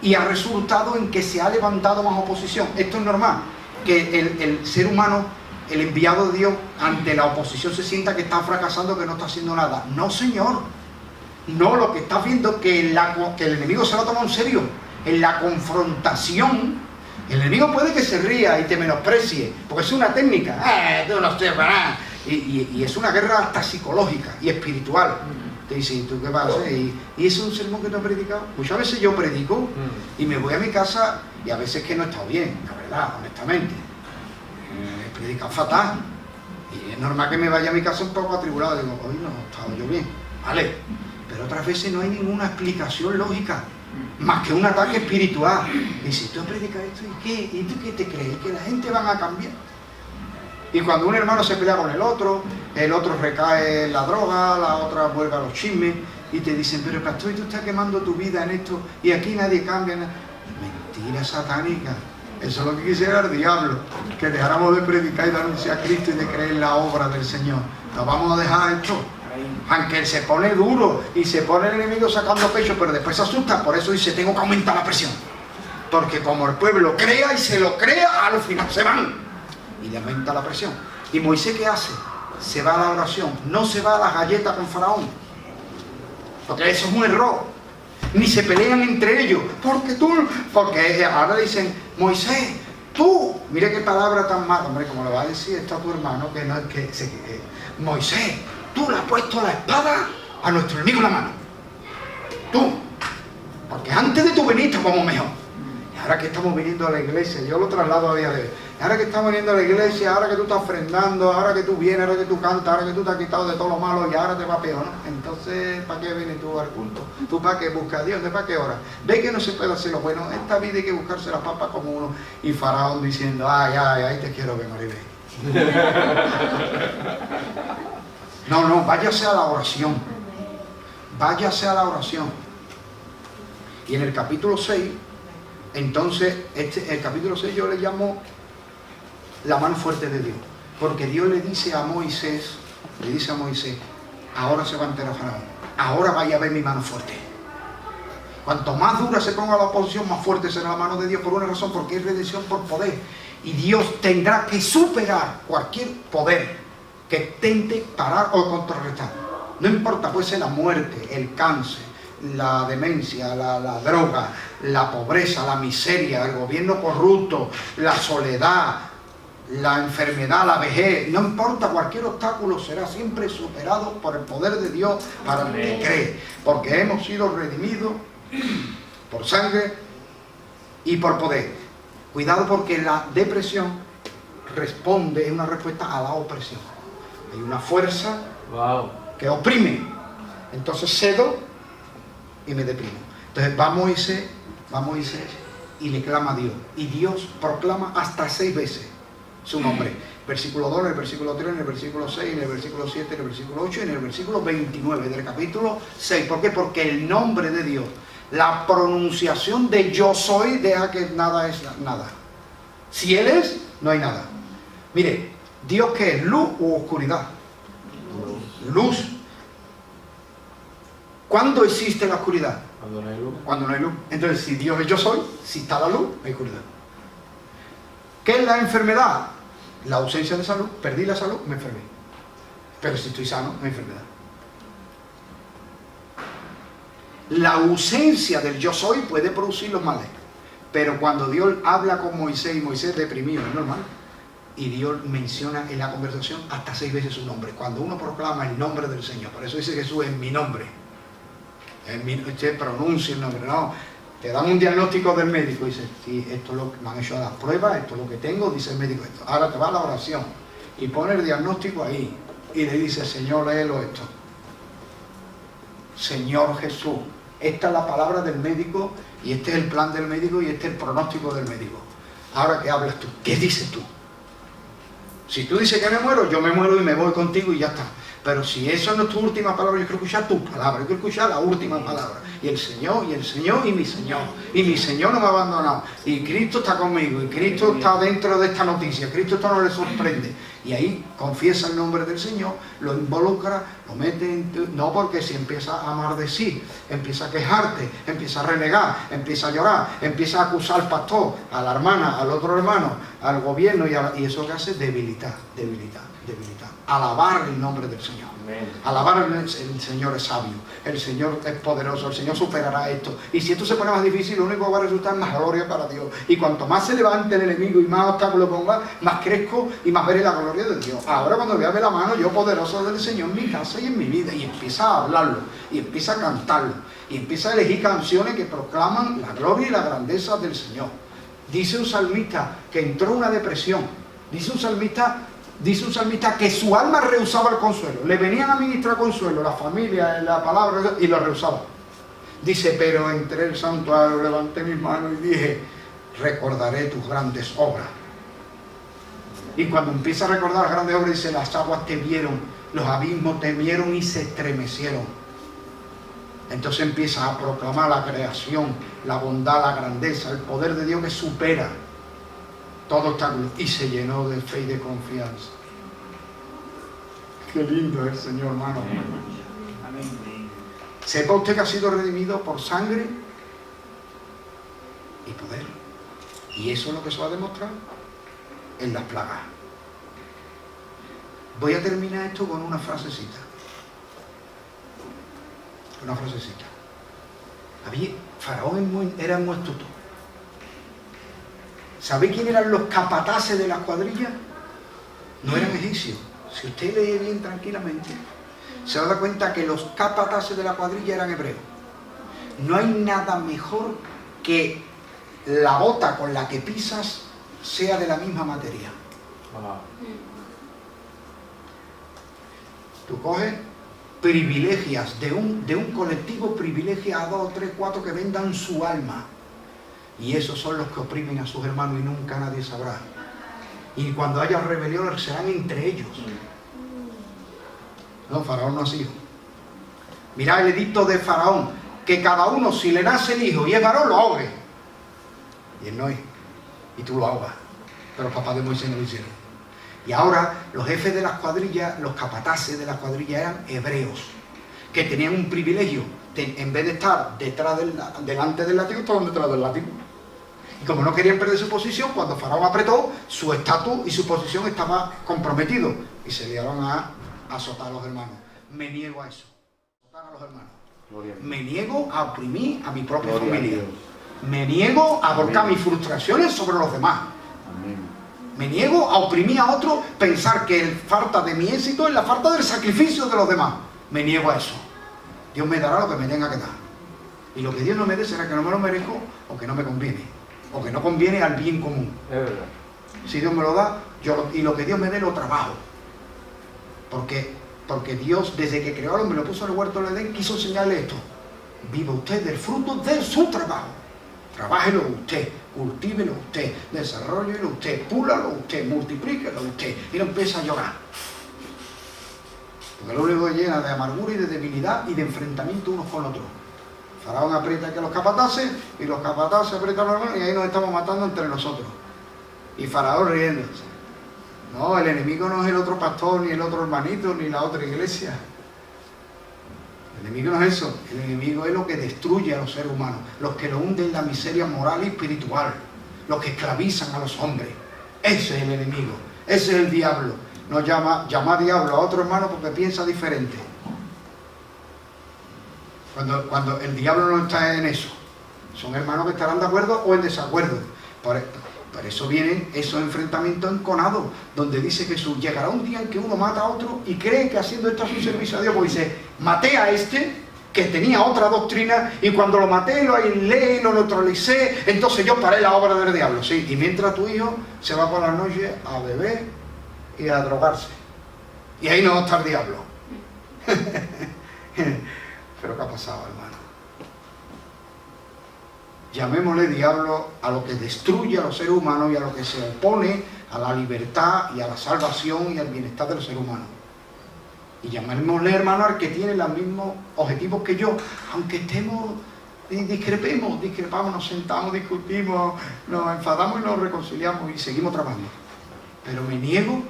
y ha resultado en que se ha levantado más oposición. Esto es normal, que el ser humano, el enviado de Dios, ante la oposición se sienta que está fracasando, que no está haciendo nada. No, señor. No, lo que está viendo es que el enemigo se lo toma en serio. En la confrontación, el enemigo puede que se ría y te menosprecie, porque es una técnica. Tú no sirves para nada. Y es una guerra hasta psicológica y espiritual. Te dice, ¿y tú qué vas a hacer? Y eso es un sermón que te has predicado. Muchas veces yo predico y me voy a mi casa y a veces que no he estado bien, la verdad, honestamente. He predicado fatal. Y es normal que me vaya a mi casa un poco atribulado. Digo, hoy no he estado yo bien. Vale. Pero otras veces no hay ninguna explicación lógica. más que un ataque espiritual. Y si tú predicas esto, ¿y qué? ¿Y tú qué te crees? ¿Que la gente van a cambiar? Y cuando un hermano se pelea con el otro recae en la droga, la otra vuelve a los chismes, y te dicen, pero pastor, ¿y tú estás quemando tu vida en esto? Y aquí nadie cambia. Mentira satánica. Eso es lo que quisiera el diablo, que dejáramos de predicar y de anunciar a Cristo y de creer en la obra del Señor. No vamos a dejar esto. Aunque él se pone duro y se pone el enemigo sacando pecho, pero después se asusta. Por eso dice, tengo que aumentar la presión. Porque como el pueblo crea y se lo crea, al final se van. Y le aumenta la presión. ¿Y Moisés qué hace? Se va a la oración. No se va a las galletas con Faraón. Porque eso es un error. Ni se pelean entre ellos. Porque ahora dicen, Moisés, tú. Mire qué palabra tan mala. Hombre, como le va a decir esto a tu hermano, que no es que Moisés, tú le has puesto la espada a nuestro enemigo en la mano. Tú. Porque antes de tu venir estábamos mejor. Y ahora que estamos viniendo a la iglesia, yo lo traslado a día de hoy. Ahora que estamos viniendo a la iglesia, ahora que tú estás ofrendando, ahora que tú vienes, ahora que tú cantas, ahora que tú te has quitado de todo lo malo y ahora te va peor, ¿no? Entonces, ¿para qué vienes tú al culto? ¿Tú para qué buscas a Dios? ¿De para qué hora? Ve que no se puede hacer lo bueno. Esta vida hay que buscarse la papa como uno. Y Faraón diciendo, ay, ahí te quiero ver, Maribel. No, váyase a la oración. Váyase a la oración. Y en el capítulo 6, entonces, el capítulo 6 yo le llamo la mano fuerte de Dios, porque Dios le dice a Moisés, ahora se va a enterar Faraón, ahora vaya a ver mi mano fuerte. Cuanto más dura se ponga la oposición, más fuerte será la mano de Dios, por una razón, porque es redención por poder, y Dios tendrá que superar cualquier poder que tente parar o contrarrestar. No importa, puede ser la muerte, el cáncer, la demencia, la droga, la pobreza, la miseria, el gobierno corrupto, la soledad, la enfermedad, la vejez, no importa, cualquier obstáculo será siempre superado por el poder de Dios para el que cree, porque hemos sido redimidos por sangre y por poder. Cuidado, porque la depresión responde, es una respuesta a la opresión. Hay una fuerza que oprime, entonces cedo y me deprimo. Entonces va Moisés y le clama a Dios, y Dios proclama hasta 6 veces su nombre. Versículo 2, en el versículo 3, en el versículo 6, en el versículo 7, en el versículo 8 y en el versículo 29 del capítulo 6. ¿Por qué? Porque el nombre de Dios, la pronunciación de yo soy, deja que nada es nada. Si Él es, no hay nada. Mire, ¿Dios qué es? ¿Luz u oscuridad? Luz. ¿Cuándo existe la oscuridad? Cuando no hay luz. Cuando no hay luz. Entonces, si Dios es yo soy, si está la luz, hay oscuridad. ¿Qué es la enfermedad? La ausencia de salud. Perdí la salud, me enfermé. Pero si estoy sano, no hay enfermedad. La ausencia del yo soy puede producir los males. Pero cuando Dios habla con Moisés, y Moisés deprimido, es normal. Y Dios menciona en la conversación hasta 6 veces su nombre. Cuando uno proclama el nombre del Señor, por eso dice Jesús, en mi nombre. Usted pronuncia el nombre, no. Te dan un diagnóstico del médico y dice, sí, esto es lo que me han hecho las pruebas, esto es lo que tengo, dice el médico esto. Ahora te va a la oración y pone el diagnóstico ahí y le dice, Señor, léelo esto. Señor Jesús, esta es la palabra del médico y este es el plan del médico y este es el pronóstico del médico. Ahora, ¿qué hablas tú? ¿Qué dices tú? Si tú dices que me muero, yo me muero y me voy contigo y ya está. Pero si eso no es tu última palabra, yo quiero escuchar tu palabra, yo quiero escuchar la última palabra. Y el Señor, y mi Señor. Y mi Señor no me ha abandonado. Y Cristo está conmigo, y Cristo está dentro de esta noticia. Cristo esto no le sorprende. Y ahí confiesa el nombre del Señor, lo involucra, lo mete en no, porque si empieza a maldecir, empieza a quejarte, empieza a renegar, empieza a llorar, empieza a acusar al pastor, a la hermana, al otro hermano, al gobierno, y eso que hace, debilitar. Alabar el nombre del Señor. Alabar el Señor es sabio, el Señor es poderoso, el Señor superará esto. Y si esto se pone más difícil, lo único que va a resultar es más gloria para Dios. Y cuanto más se levante el enemigo y más obstáculos ponga, más crezco y más veré la gloria de Dios. Ahora cuando vea la mano, yo poderoso del Señor en mi casa y en mi vida, y empieza a hablarlo, y empieza a cantarlo, y empieza a elegir canciones que proclaman la gloria y la grandeza del Señor. Dice un salmista que entró en una depresión. Dice un salmista que su alma rehusaba el consuelo. Le venían a ministrar consuelo, la familia, la palabra, y lo rehusaba. Dice, pero entré el santuario, levanté mis manos y dije, recordaré tus grandes obras. Y cuando empieza a recordar las grandes obras, dice, las aguas te vieron, los abismos te vieron y se estremecieron. Entonces empieza a proclamar la creación, la bondad, la grandeza, el poder de Dios que supera todo obstáculo. Y se llenó de fe y de confianza. Qué lindo es el Señor, hermano. Amén. Sepa usted que ha sido redimido por sangre y poder. Y eso es lo que se va a demostrar en las plagas. Voy a terminar esto con una frasecita. Una frasecita. Faraón era muy astuto. ¿Sabe quién eran los capataces de la cuadrilla? No eran egipcios. Si usted lee bien tranquilamente, se va a dar cuenta que los capataces de la cuadrilla eran hebreos. No hay nada mejor que la bota con la que pisas sea de la misma materia. Tú coges, privilegias de un colectivo, privilegias a 2, 3, 4 que vendan su alma. Y esos son los que oprimen a sus hermanos y nunca nadie sabrá. Y cuando haya rebelión serán entre ellos. No, Faraón no ha sido. Mirad el edicto de Faraón, que cada uno, si le nace el hijo y es varón, lo ahogue. Y él no es. Y tú lo ahogas. Pero los papás de Moisés no lo hicieron. Y ahora los jefes de las cuadrillas, los capataces de las cuadrillas eran hebreos, que tenían un privilegio. En vez de estar delante del látigo, estaban detrás del látigo. Y como no querían perder su posición, cuando Faraón apretó, su estatus y su posición estaba comprometido. Y se dieron a azotar a los hermanos. Me niego a eso. Azotar a los hermanos. Me niego a oprimir a mi propia familia. Me niego a volcar mis frustraciones sobre los demás. Me niego a oprimir a otro, pensar que falta de mi éxito es la falta del sacrificio de los demás. Me niego a eso. Dios me dará lo que me tenga que dar. Y lo que Dios no me dé será que no me lo merezco o que no me conviene. O que no conviene al bien común. Es verdad. Si Dios me lo da, y lo que Dios me dé lo trabajo. Porque Dios, desde que creó al hombre, lo puso en el huerto del Edén, quiso enseñarle esto. Viva usted del fruto de su trabajo. Trabájelo usted, cultívelo usted, desarrollelo usted, púlalo usted, multiplíquelo usted. Y no empieza a llorar. Porque lo único que llena de amargura y de debilidad y de enfrentamiento unos con otros. Faraón aprieta que los capataces y los capataces aprietan los hermanos y ahí nos estamos matando entre nosotros. Y Faraón riéndose. No, el enemigo no es el otro pastor, ni el otro hermanito, ni la otra iglesia. El enemigo no es eso. El enemigo es lo que destruye a los seres humanos, los que lo hunden en la miseria moral y espiritual, los que esclavizan a los hombres. Ese es el enemigo, ese es el diablo. No llama diablo a otro hermano porque piensa diferente. Cuando el diablo no está en eso, son hermanos que estarán de acuerdo o en desacuerdo. Por eso vienen esos enfrentamientos enconados, donde dice Jesús, llegará un día en que uno mata a otro y cree que haciendo esto es un servicio a Dios, porque dice, maté a este que tenía otra doctrina y cuando lo maté, lo aislé, lo neutralicé, entonces yo paré la obra del diablo, sí. Y mientras tu hijo se va por la noche a beber y a drogarse. Y ahí no está el diablo. Pero ¿qué ha pasado, hermano? Llamémosle diablo a lo que destruye a los seres humanos y a lo que se opone a la libertad y a la salvación y al bienestar de los seres humanos. Y llamémosle hermano al que tiene los mismos objetivos que yo, aunque discrepamos, nos sentamos, discutimos, nos enfadamos y nos reconciliamos y seguimos trabajando. Pero me niego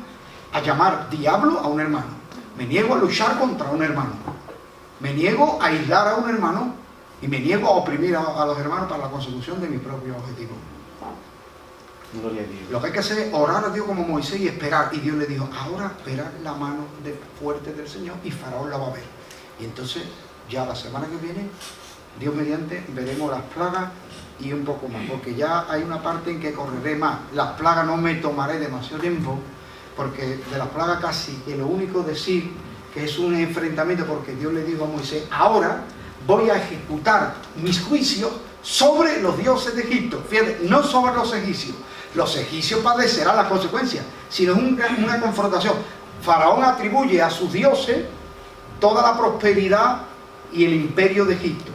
a llamar diablo a un hermano, me niego a luchar contra un hermano, me niego a aislar a un hermano y me niego a oprimir a los hermanos para la consecución de mi propio objetivo. Gloria a Dios. Lo que hay que hacer es orar a Dios como Moisés y esperar. Y Dios le dijo, ahora verás la mano fuerte del Señor y Faraón la va a ver. Y entonces, ya la semana que viene, Dios mediante, veremos las plagas y un poco más. Porque ya hay una parte en que correré más. Las plagas no me tomaré demasiado tiempo, porque de las plagas casi que lo único decir que es un enfrentamiento, porque Dios le dijo a Moisés, ahora voy a ejecutar mis juicios sobre los dioses de Egipto. Fíjate, no sobre los egipcios. Los egipcios padecerán las consecuencias, sino es una confrontación. Faraón atribuye a sus dioses toda la prosperidad y el imperio de Egipto.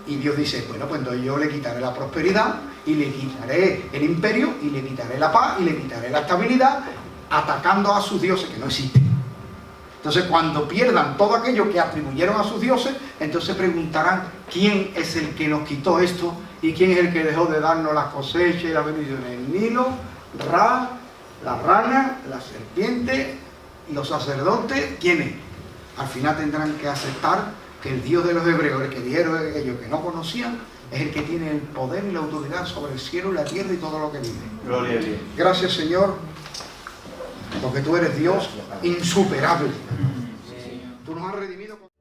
Y Dios dice, bueno, pues entonces yo le quitaré la prosperidad y le quitaré el imperio y le quitaré la paz y le quitaré la estabilidad, atacando a sus dioses que no existen. Entonces cuando pierdan todo aquello que atribuyeron a sus dioses, entonces preguntarán quién es el que nos quitó esto y quién es el que dejó de darnos las cosechas y las bendiciones. El Nilo, Ra, la rana, la serpiente, los sacerdotes. ¿Quiénes? Al final tendrán que aceptar que el Dios de los hebreos, el que dijeron ellos que no conocían, es el que tiene el poder y la autoridad sobre el cielo y la tierra y todo lo que vive. Gloria a Dios. Gracias, Señor, porque tú eres Dios insuperable. Tú nos has redimido.